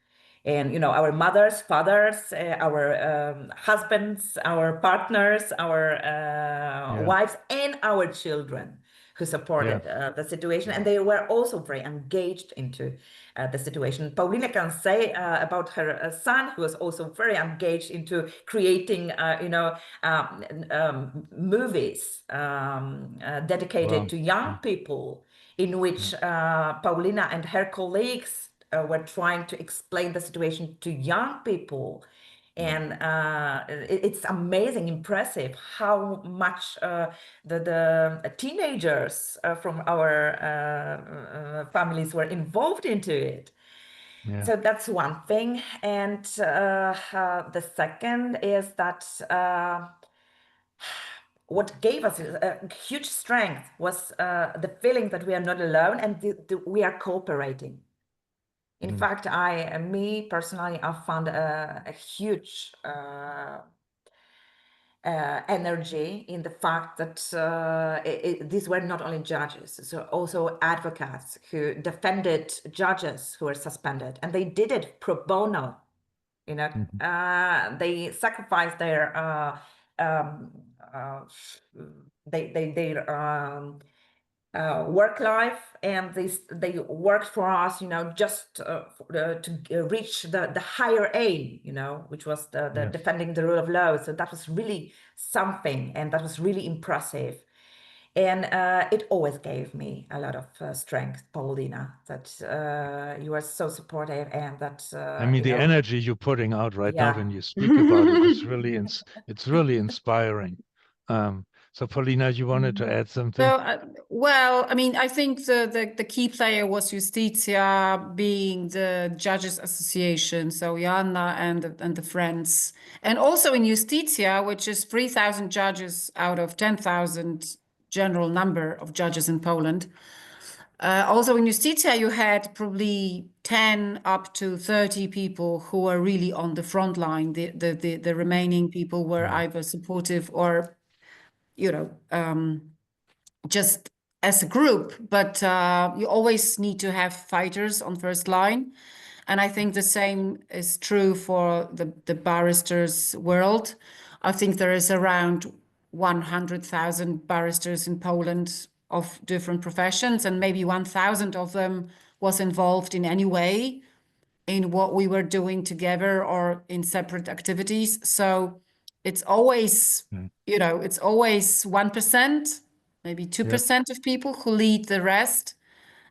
And our mothers, fathers, our husbands, our partners, our wives, and our children who supported the situation, and they were also very engaged into the situation. Paulina can say about her son, who was also very engaged into creating, movies dedicated to young people, in which Paulina and her colleagues were trying to explain the situation to young people. And it's amazing, impressive how much the teenagers from our families were involved into it. So that's one thing. And the second is that what gave us a huge strength was the feeling that we are not alone and we are cooperating. In fact, me personally, I found a huge energy in the fact that these were not only judges, so also advocates who defended judges who were suspended, and they did it pro bono. They sacrificed their work life, and they worked for us, just to reach the higher aim, which was the defending the rule of law. So that was really something, and that was really impressive. And it always gave me a lot of strength, Paulina, that you are so supportive, and that I mean, the energy you're putting out right now when you speak about it is really it's really inspiring. So Paulina, you wanted to add something? So, well, I mean, I think the key player was Justitia, being the Judges Association, so Joanna and the friends. And also in Justitia, which is 3,000 judges out of 10,000 general number of judges in Poland. Also in Justitia, you had probably 10 up to 30 people who were really on the front line. The remaining people were either supportive or just as a group, but you always need to have fighters on first line. And I think the same is true for the barristers world. I think there is around 100,000 barristers in Poland of different professions, and maybe 1,000 of them was involved in any way in what we were doing together or in separate activities. So it's always, you know, it's always 1%, maybe 2% of people who lead the rest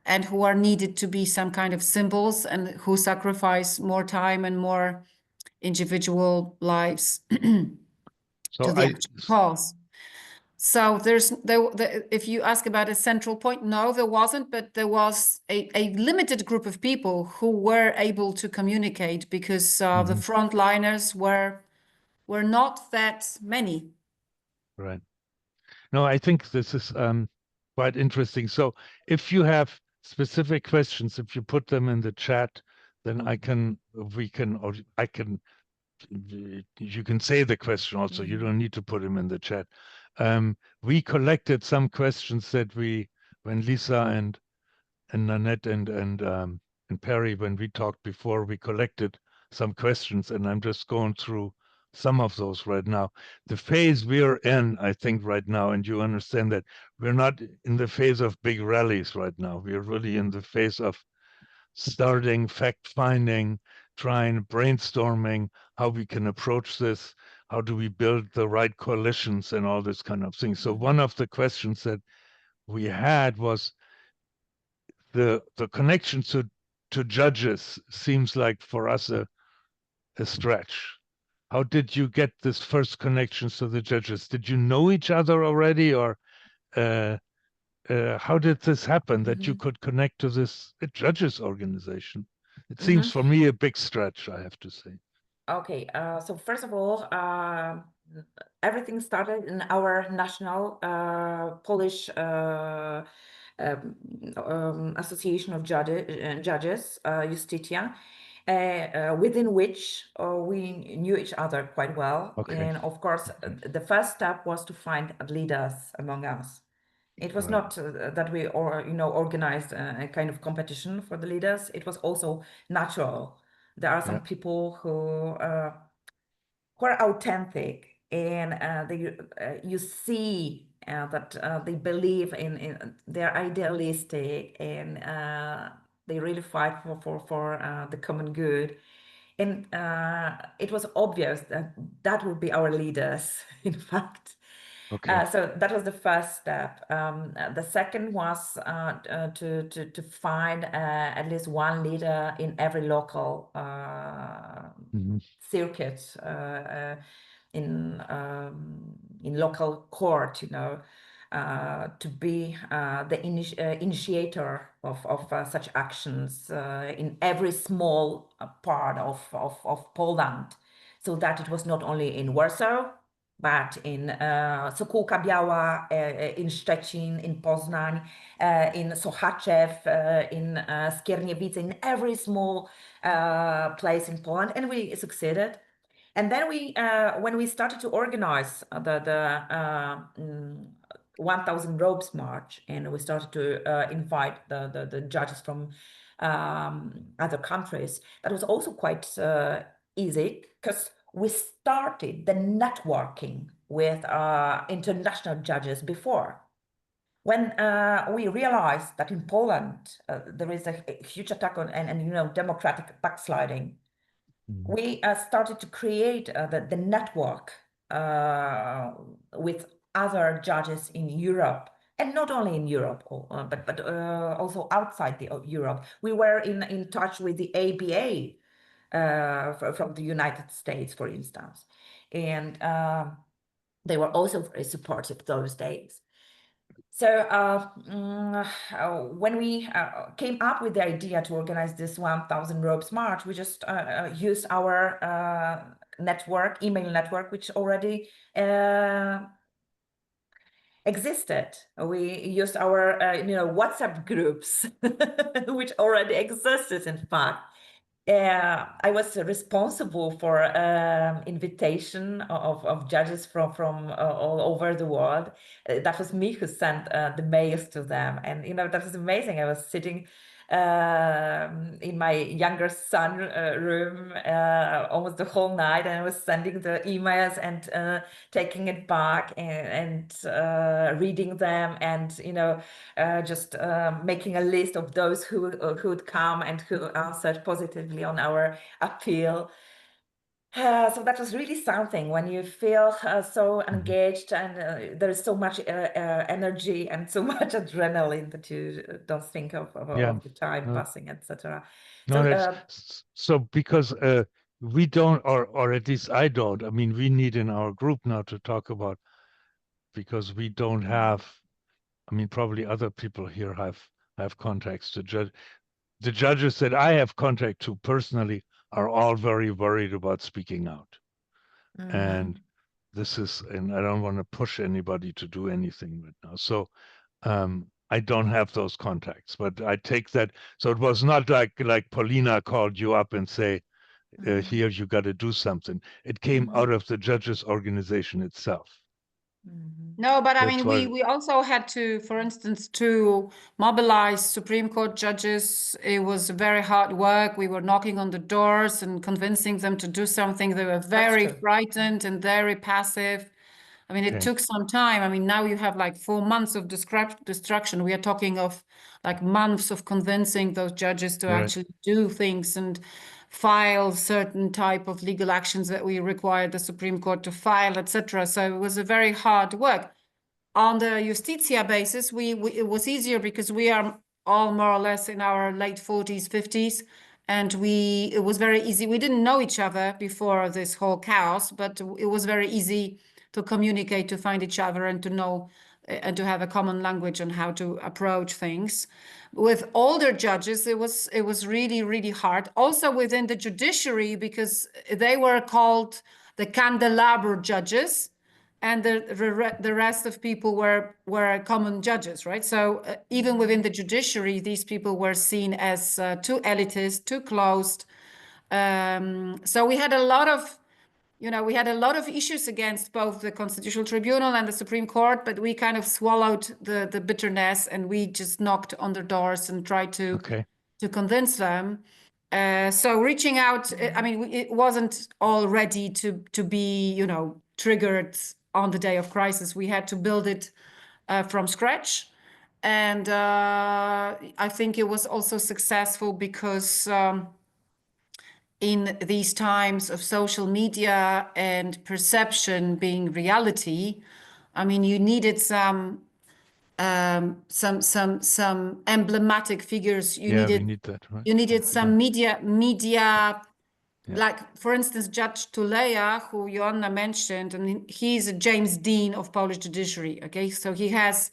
and who are needed to be some kind of symbols and who sacrifice more time and more individual lives to the actual cause. So if you ask about a central point, no, there wasn't, but there was a limited group of people who were able to communicate because the frontliners were not that many. Right. No, I think this is quite interesting. So if you have specific questions, if you put them in the chat, then you can say the question also. You don't need to put them in the chat. We collected some questions that when Lisa and Nanette and Perry, when we talked before, we collected some questions, and I'm just going through some of those right now. The phase we're in, I think, right now, and you understand that we're not in the phase of big rallies right now. We're really in the phase of starting fact-finding, trying brainstorming how we can approach this, how do we build the right coalitions and all this kind of thing. So one of the questions that we had was the connection to judges seems like for us a stretch. How did you get this first connections to the judges? Did you know each other already, or how did this happen that you could connect to this judges organization? It seems for me a big stretch, I have to say. Okay, so first of all, everything started in our national Polish Association of Judges, Justitia, within which we knew each other quite well. Okay. And of course, the first step was to find leaders among us. It was not that we organized a kind of competition for the leaders. It was also natural. There are some people who are authentic, and you see that they believe in they're idealistic, and they really fight for the common good. And it was obvious that would be our leaders, in fact. Okay. So that was the first step. The second was to find at least one leader in every local circuit, in local court, to be the initiator of such actions in every small part of Poland, so that it was not only in Warsaw, but in Sokółka Biała, in Szczecin, in Poznań, in Sochaczew, in Skierniewice, in every small place in Poland, and we succeeded. And then when we started to organize the 1,000 Robes March, and we started to invite the judges from other countries, that was also quite easy, because we started the networking with international judges before. When we realized that in Poland there is a huge attack on and democratic backsliding, we started to create the network with other judges in Europe, and not only in Europe, but also outside Europe. We were in touch with the ABA from the United States, for instance, and they were also very supportive those days. So when we came up with the idea to organize this 1,000 Robes March, we just used our network, email network, which already existed. We used our WhatsApp groups, which already existed, in fact. I was responsible for invitation of judges from all over the world. That was me who sent the mails to them, and that was amazing. I was sitting in my younger son room almost the whole night, and I was sending the emails and taking it back and reading them, and just making a list of those who'd come and who answered positively on our appeal. So that was really something when you feel so engaged, and there is so much energy and so much adrenaline that you don't think of the time passing, etc. No, so because we don't, or at least I don't. I mean, we need in our group now to talk about, because we don't have. I mean, probably other people here have contacts to judge. The judges that I have contact to personally are all very worried about speaking out. And this is, and I don't want to push anybody to do anything right now. So I don't have those contacts, but I take that. So it was not like Paulina called you up and say, here, you got to do something. It came out of the judges organization itself. No, but I That's mean, why- we also had to, for instance, to mobilize Supreme Court judges. It was very hard work. We were knocking on the doors and convincing them to do something. They were very frightened and very passive. I mean, it took some time. I mean, now you have like 4 months of destruction. We are talking of like months of convincing those judges to actually do things and file certain type of legal actions that we required the Supreme Court to file, etc. So it was a very hard work. On the Justitia basis, it was easier because we are all more or less in our late 40s, 50s, and it was very easy. We didn't know each other before this whole chaos, but it was very easy to communicate, to find each other, and to know and to have a common language on how to approach things. With older judges, it was really, really hard. Also within the judiciary, because they were called the candelabra judges, and the rest of people were common judges, right? So even within the judiciary, these people were seen as too elitist, too closed. So we had a lot of issues against both the Constitutional Tribunal and the Supreme Court, but we kind of swallowed the bitterness, and we just knocked on their doors and tried to convince them. So reaching out, I mean, it wasn't all ready to be, triggered on the day of crisis. We had to build it from scratch. And I think it was also successful because in these times of social media and perception being reality, I mean, you needed some emblematic figures. We need that, right? You needed some media. Like, for instance, Judge Tuleja, who Joanna mentioned, and he's a James Dean of Polish judiciary. Okay, so he's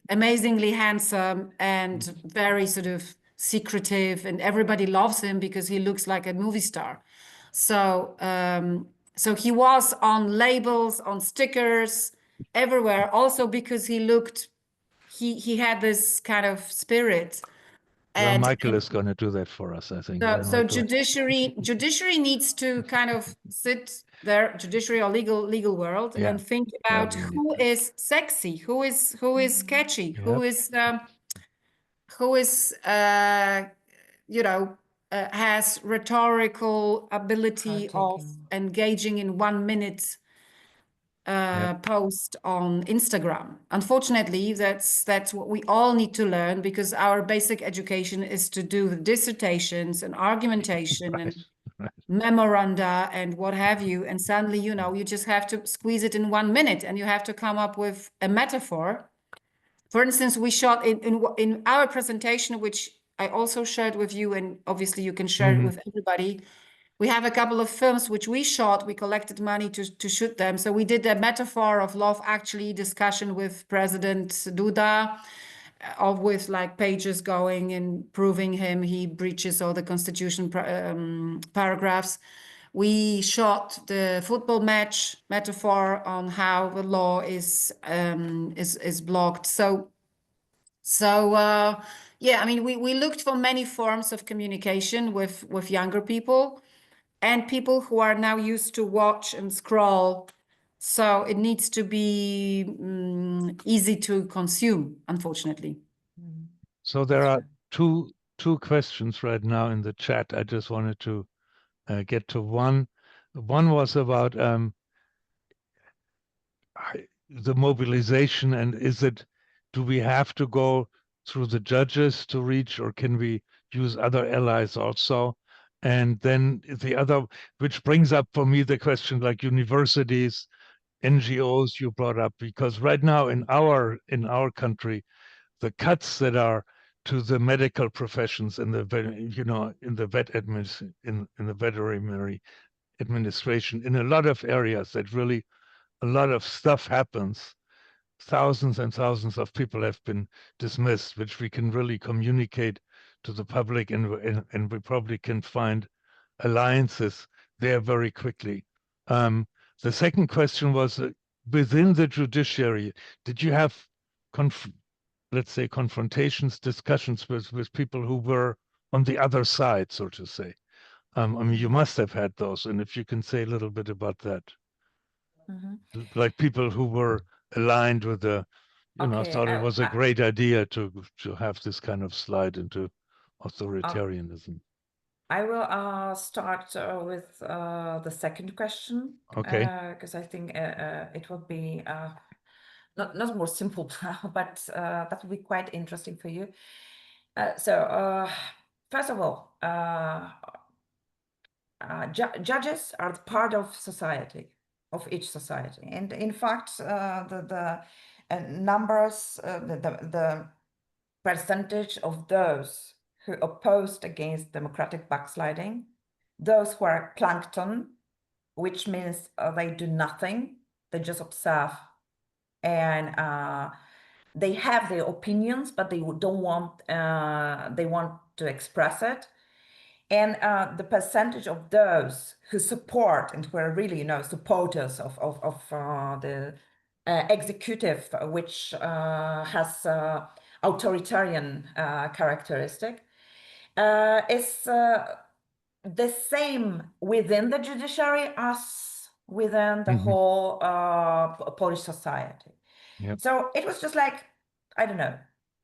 amazingly handsome and very sort of secretive, and everybody loves him because he looks like a movie star. So so he was on labels, on stickers, everywhere, also because he had this kind of spirit. Well, Michael is going to do that for us, I think. So judiciary needs to kind of sit there, judiciary or legal world, and think about who is sexy, who is catchy, who is has rhetorical ability of engaging in 1 minute post on Instagram. Unfortunately, that's what we all need to learn, because our basic education is to do the dissertations and argumentation and memoranda and what have you. And suddenly, you just have to squeeze it in 1 minute, and you have to come up with a metaphor. For instance, we shot in our presentation, which I also shared with you, and obviously you can share it with everybody. We have a couple of films which we shot. We collected money to shoot them. So we did a metaphor of Love Actually discussion with President Duda, with like pages going and proving he breaches all the constitution paragraphs. We shot the football match metaphor on how the law is blocked. Yeah, I mean, we looked for many forms of communication with younger people and people who are now used to watch and scroll. So it needs to be easy to consume, unfortunately. So there are two questions right now in the chat. I just wanted to get to one. One was about the mobilization, and do we have to go through the judges to reach, or can we use other allies also? And then the other, which brings up for me the question like universities, NGOs you brought up, because right now in our country, the cuts that are to the medical professions in the in the in the veterinary administration, in a lot of areas that really a lot of stuff happens. Thousands and thousands of people have been dismissed, which we can really communicate to the public, and we probably can find alliances there very quickly. The second question was within the judiciary, did you have, let's say, confrontations, discussions with people who were on the other side, so to say? I mean, you must have had those, and if you can say a little bit about that. Like people who were aligned with the, Okay, thought it was a great idea to have this kind of slide into authoritarianism. I will start with the second question. Okay. Because I think it will be not more simple, but that will be quite interesting for you. First of all, judges are part of society, of each society, and in fact, the numbers, the percentage of those who opposed against democratic backsliding, those who are plankton, which means they do nothing, they just observe, and they have their opinions, but they don't want, they want to express it. And the percentage of those who support and who are really, supporters of the executive, which has authoritarian characteristic, is the same within the judiciary as within the whole Polish society. Yep. So it was just like, I don't know,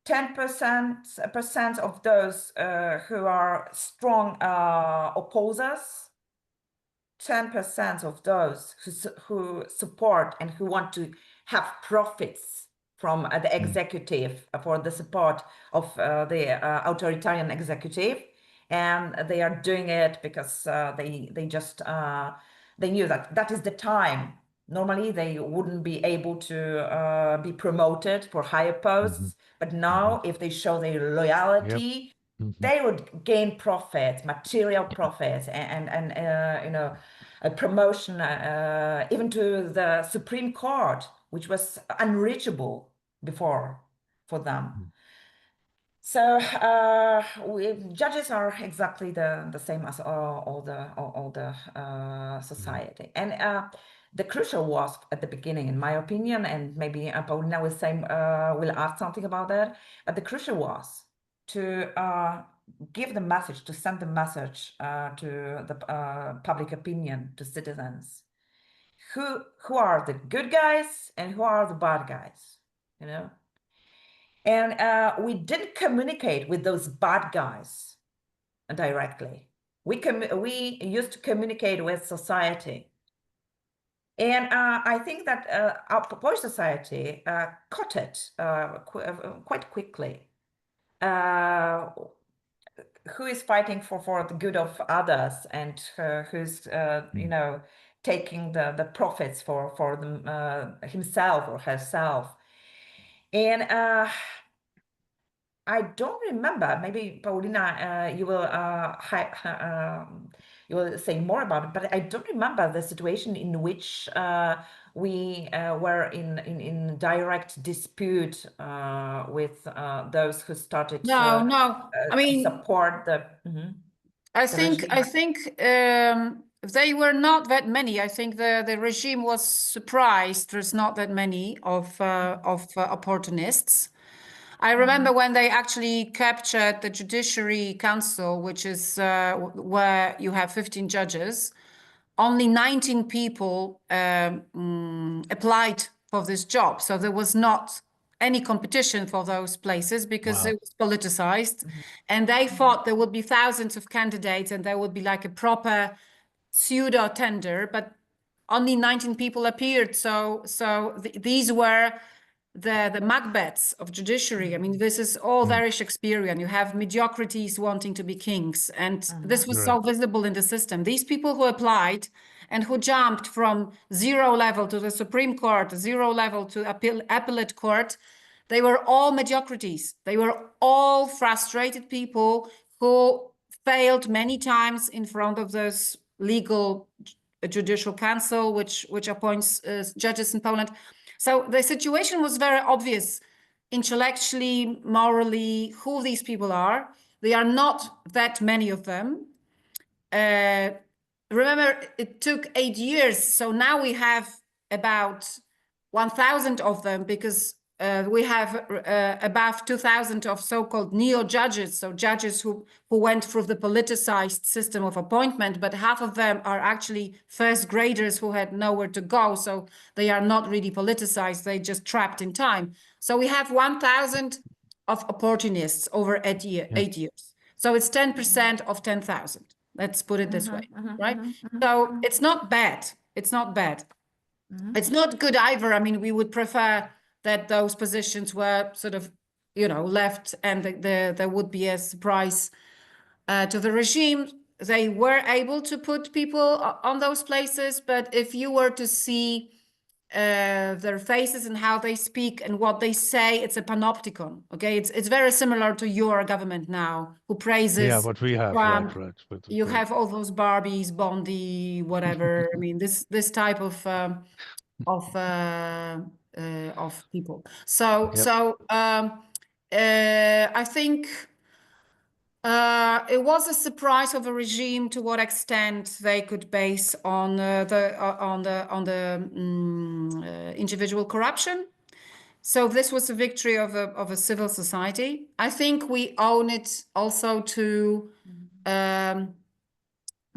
10% of those who are strong opposers, 10% of those who support and who want to have profits from the executive for the support of the authoritarian executive, and they are doing it because they just they knew that that is the time. Normally, they wouldn't be able to be promoted for higher posts, but now, if they show their loyalty, they would gain profits, material profits, and a promotion even to the Supreme Court, which was unreachable before for them. So judges are exactly the same as all the society, and the crucial was at the beginning, in my opinion, and maybe Paulina will add something about that. But the crucial was to give the message, to send the message to the public opinion, to citizens, who are the good guys and who are the bad guys, And we didn't communicate with those bad guys directly. We used to communicate with society. And I think that our Polish society caught it quite quickly. Who is fighting for the good of others, and who's taking the profits for them, himself or herself. And I don't remember. Maybe Paulina, you will say more about it. But I don't remember the situation in which we were in direct dispute with those who started to support the. I think they were not that many. I think the regime was surprised there's not that many of opportunists. I remember when they actually captured the Judiciary Council, which is where you have 15 judges, only 19 people applied for this job. So there was not any competition for those places because Wow. it was politicized, and they thought there would be thousands of candidates and there would be like a proper pseudo tender, but only 19 people appeared. So these were the Macbeths of judiciary. I mean, this is all very Shakespearean. You have mediocrities wanting to be kings, and this was so visible in the system. These people who applied and who jumped from 0 level to the Supreme Court, 0 level to appellate court, they were all mediocrities. They were all frustrated people who failed many times in front of this legal judicial council, which appoints judges in Poland. So the situation was very obvious intellectually, morally, who these people are. They are not that many of them. Remember, it took 8 years. So now we have about 1,000 of them because we have above 2,000 of so-called neo-judges, so judges who went through the politicized system of appointment, but half of them are actually first graders who had nowhere to go, so they are not really politicized, they just trapped in time. So we have 1,000 of opportunists over 8 years. So it's 10% of 10,000. Let's put it this way, right? So it's not bad. It's not bad. It's not good either. I mean, we would prefer that those positions were sort of, left and there would be a surprise to the regime. They were able to put people on those places, but if you were to see their faces and how they speak and what they say, it's a panopticon. Okay, it's very similar to your government now, who praises what we have, Trump. right. You have all those Barbies, Bondi, whatever. I mean, this type of people. So I think it was a surprise of a regime to what extent they could base on the individual corruption. So this was a victory of a civil society. I think we own it also to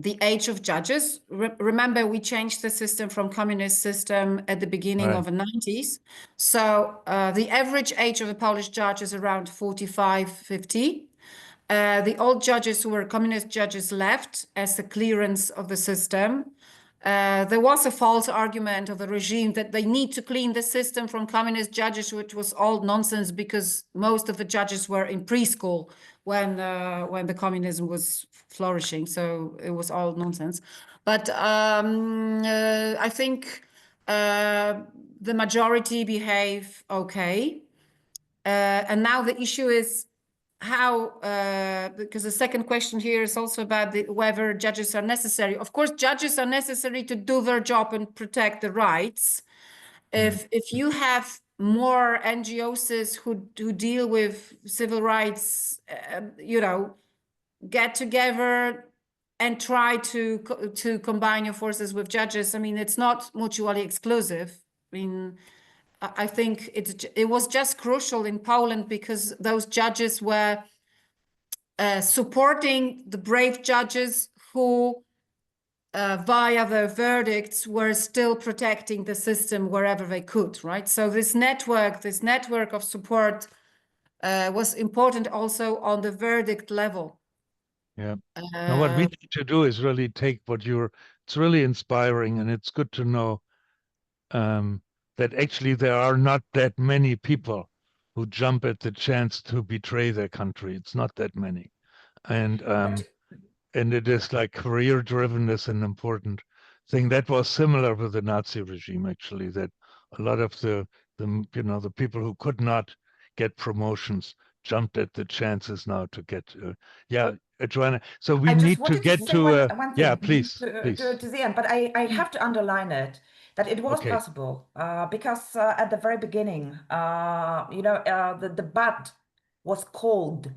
the age of judges. Remember, we changed the system from communist system at the beginning of the 90s. So the average age of a Polish judge is around 45, 50. The old judges who were communist judges left as the clearance of the system. There was a false argument of the regime that they need to clean the system from communist judges, which was all nonsense because most of the judges were in preschool when the communism was flourishing. So it was all nonsense. But I think the majority behave okay. And now the issue is how, because the second question here is also about whether judges are necessary. Of course, judges are necessary to do their job and protect the rights. If you have more NGOs who deal with civil rights, get together and try to combine your forces with judges. I mean, it's not mutually exclusive. I mean, I think it was just crucial in Poland because those judges were supporting the brave judges who, via their verdicts, were still protecting the system wherever they could, right? So this network of support was important also on the verdict level. Yeah. Now, what we need to do is really take it's really inspiring, and it's good to know that actually there are not that many people who jump at the chance to betray their country. It's not that many. And it is like career driven is an important thing. That was similar with the Nazi regime, actually, that a lot of the people who could not get promotions jumped at the chances now to get Joanna. So we need to get to one thing, please. To the end, but I have to underline it that it was possible because at the very beginning, the bad was called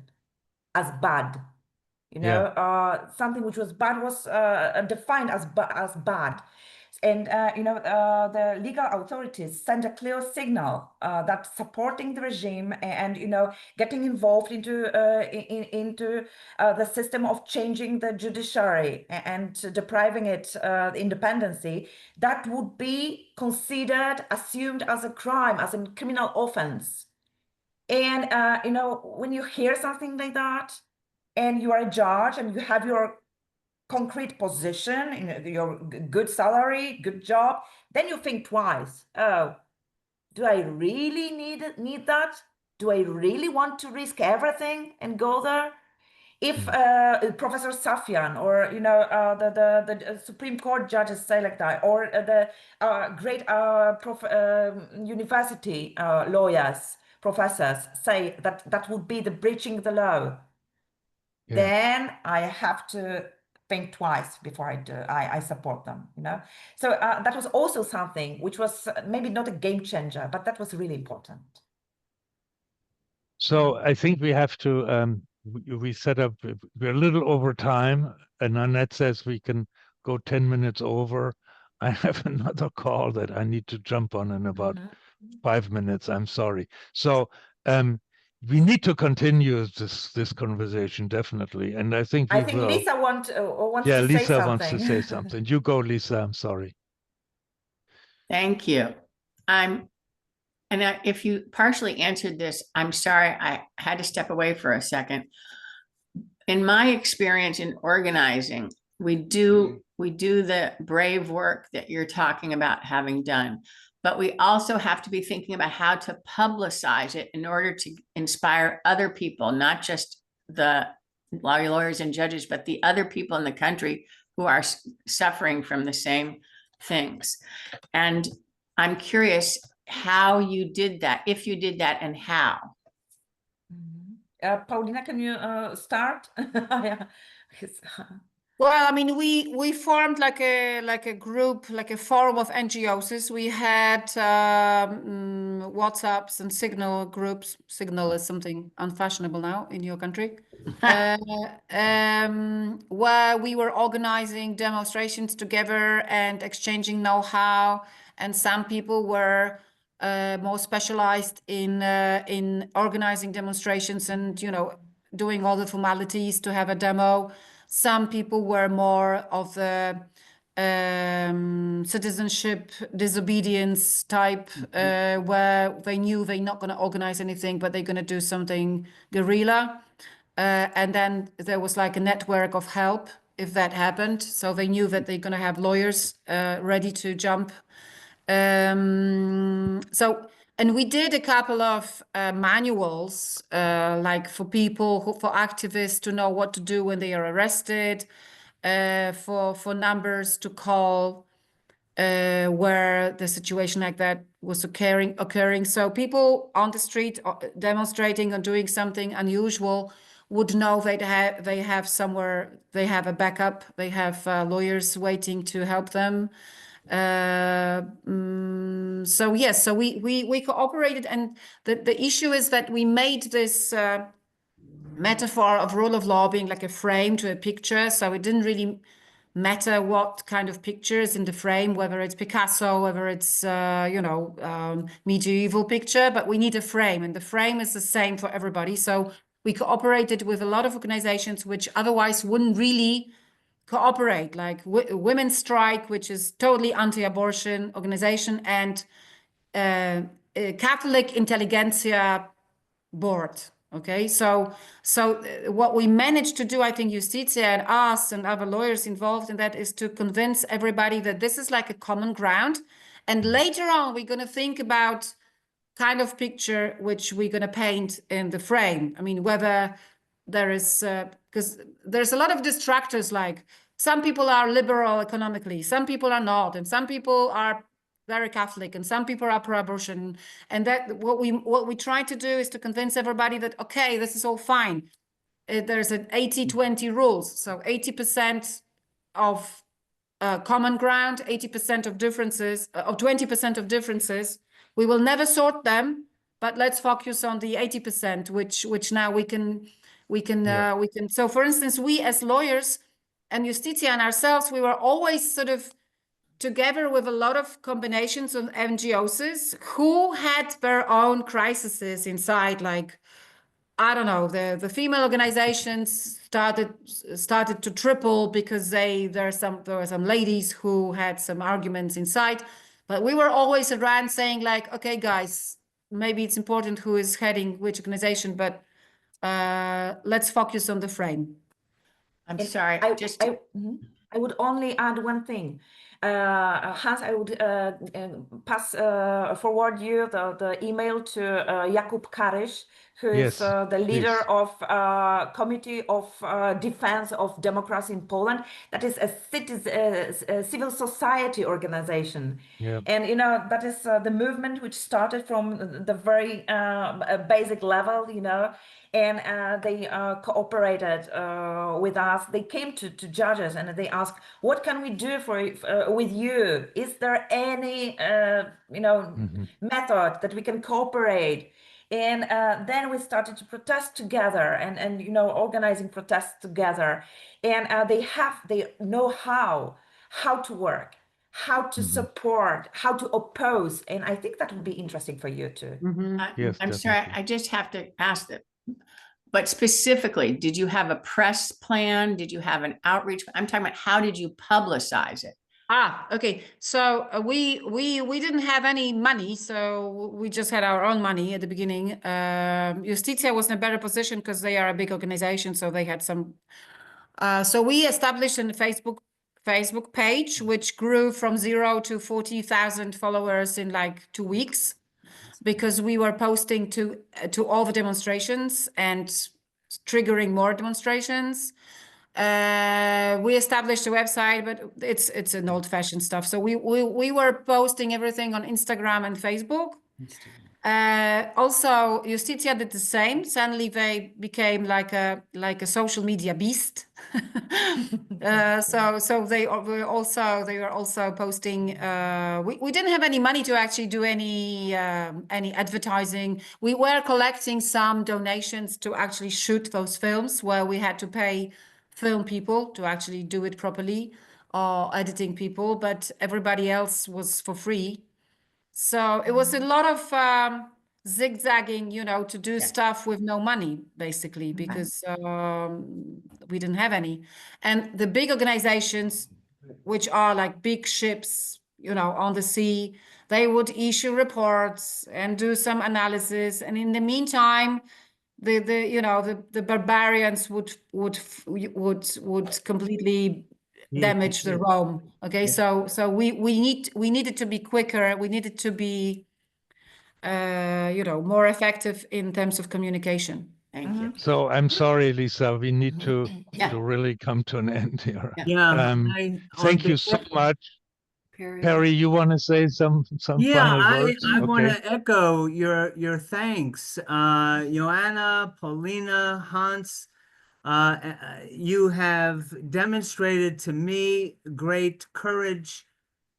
as bad. Something which was bad was defined as bad. And, the legal authorities sent a clear signal that supporting the regime and, getting involved into the system of changing the judiciary and depriving it independency, that would be considered, assumed as a crime, as a criminal offense. And, you know, when you hear something like that and you are a judge and you have your concrete position, your good salary, good job, then you think twice. Oh, do I really need that? Do I really want to risk everything and go there? If Professor Safian or the Supreme Court judges say like that, or the great university lawyers, professors say that that would be the breaching the law, then I have to think twice before I support them, you know. So that was also something which was maybe not a game changer, but that was really important. So I think we have to, we set up, we're a little over time, and Annette says we can go 10 minutes over. I have another call that I need to jump on in about 5 minutes. I'm sorry. So we need to continue this conversation, definitely. And I think we will. Lisa wants Yeah, to say Lisa something. wants to say something. You go, Lisa. I'm sorry. Thank you. If you partially answered this, I'm sorry, I had to step away for a second. In my experience in organizing, we do the brave work that you're talking about having done, but we also have to be thinking about how to publicize it in order to inspire other people, not just the lawyers and judges, but the other people in the country who are suffering from the same things. And I'm curious how you did that, if you did that, and how. Paulina, can you start? Well, I mean, we formed like a group, like a forum of NGOs. We had WhatsApps and Signal groups. Signal is something unfashionable now in your country. Where we were organizing demonstrations together and exchanging know-how, and some people were more specialized in organizing demonstrations and, you know, doing all the formalities to have a demo. Some people were more of the citizenship disobedience type, where they knew they're not going to organize anything, but they're going to do something guerrilla. And then there was like a network of help if that happened. So they knew that they're going to have lawyers ready to jump. And we did a couple of manuals, like for people, for activists to know what to do when they are arrested, for numbers to call where the situation like that was occurring. So people on the street demonstrating or doing something unusual would know they have somewhere, they have a backup, they have lawyers waiting to help them. So yes, so we cooperated, and the issue is that we made this metaphor of rule of law being like a frame to a picture. So it didn't really matter what kind of picture is in the frame, whether it's Picasso, whether it's medieval picture, but we need a frame, and the frame is the same for everybody. So we cooperated with a lot of organizations which otherwise wouldn't really cooperate, like Women's Strike, which is totally anti-abortion organization, and Catholic Intelligentsia Board. Okay, so what we managed to do, I think Justitia and us and other lawyers involved in that, is to convince everybody that this is like a common ground. And later on, we're going to think about kind of picture which we're going to paint in the frame. I mean, whether there is, because there's a lot of distractors, like some people are liberal economically, some people are not, and some people are very Catholic, and some people are pro-abortion. And that what we try to do is to convince everybody that, okay, this is all fine. There's an 80-20 rules. So 80% of common ground, 80% of differences, or 20% of differences. We will never sort them, but let's focus on the 80%, which now we can. So for instance, we as lawyers and Justitia and ourselves, we were always sort of together with a lot of combinations of NGOs who had their own crises inside, like, I don't know, the female organizations started to triple because there were some ladies who had some arguments inside, but we were always around saying like, okay, guys, maybe it's important who is heading which organization, but let's focus on the frame. I'm And sorry, I would only add one thing. Hans, I would pass forward you the email to Jakub Karish, who is Yes, the leader please. of Committee of Defense of Democracy in Poland. That is a civil society organization. Yeah. And, you know, that is the movement which started from the very basic level, you know, and they cooperated with us. They came to judges and they asked, what can we do for with you? Is there any, you know, method that we can cooperate? And then we started to protest together and you know, organizing protests together. And they know how to work, how to support, how to oppose. And I think that would be interesting for you too. Yes, I'm sorry, definitely. I just have to ask that. But specifically, did you have a press plan? Did you have an outreach? I'm talking about how did you publicize it? Okay. So we didn't have any money, so we just had our own money at the beginning. Justitia was in a better position because they are a big organization, so they had some. So we established a Facebook page, which grew from 0 to 40,000 followers in like 2 weeks, because we were posting to all the demonstrations and triggering more demonstrations. We established a website, but it's an old-fashioned stuff. So we were posting everything on Instagram and Facebook. Also, Justitia did the same. Suddenly, they became like a social media beast. So they were also posting. We didn't have any money to actually do any advertising. We were collecting some donations to actually shoot those films, where we had to pay film people to actually do it properly, or editing people, but everybody else was for free. So it was a lot of zigzagging, you know, to do stuff with no money, basically, because we didn't have any. And the big organizations, which are like big ships, you know, on the sea, they would issue reports and do some analysis. And in the meantime, the barbarians would completely damage the Rome. Okay, so we needed to be quicker. We needed to be more effective in terms of communication. Thank you. So I'm sorry, Lisa, we need to really come to an end here. Yeah. Thank you so much. Perry, you want to say some final words? I want Okay. to echo your thanks. Joanna, Paulina, Hans, you have demonstrated to me great courage,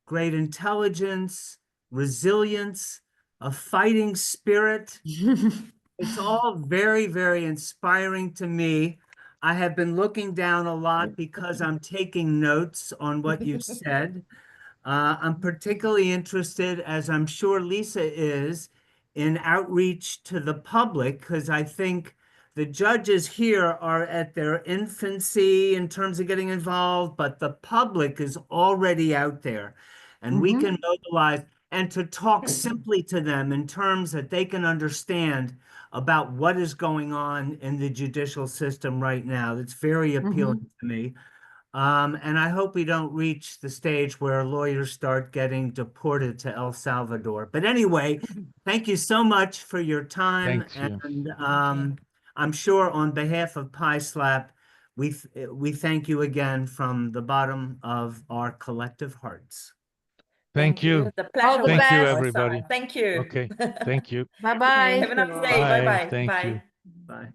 great intelligence, resilience, a fighting spirit. It's all very, very inspiring to me. I have been looking down a lot because I'm taking notes on what you've said. I'm particularly interested, as I'm sure Lisa is, in outreach to the public, because I think the judges here are at their infancy in terms of getting involved, but the public is already out there. And we can mobilize and to talk simply to them in terms that they can understand about what is going on in the judicial system right now. That's very appealing to me. And I hope we don't reach the stage where lawyers start getting deported to El Salvador. But anyway, thank you so much for your time. Thank you. And I'm sure on behalf of PISLAP, we thank you again from the bottom of our collective hearts. Thank you. The pleasure Thank you, was everybody. ours. Thank you. Okay. Thank you. Bye-bye. Have a nice day. Bye. Bye-bye. Thank Bye. you. Bye.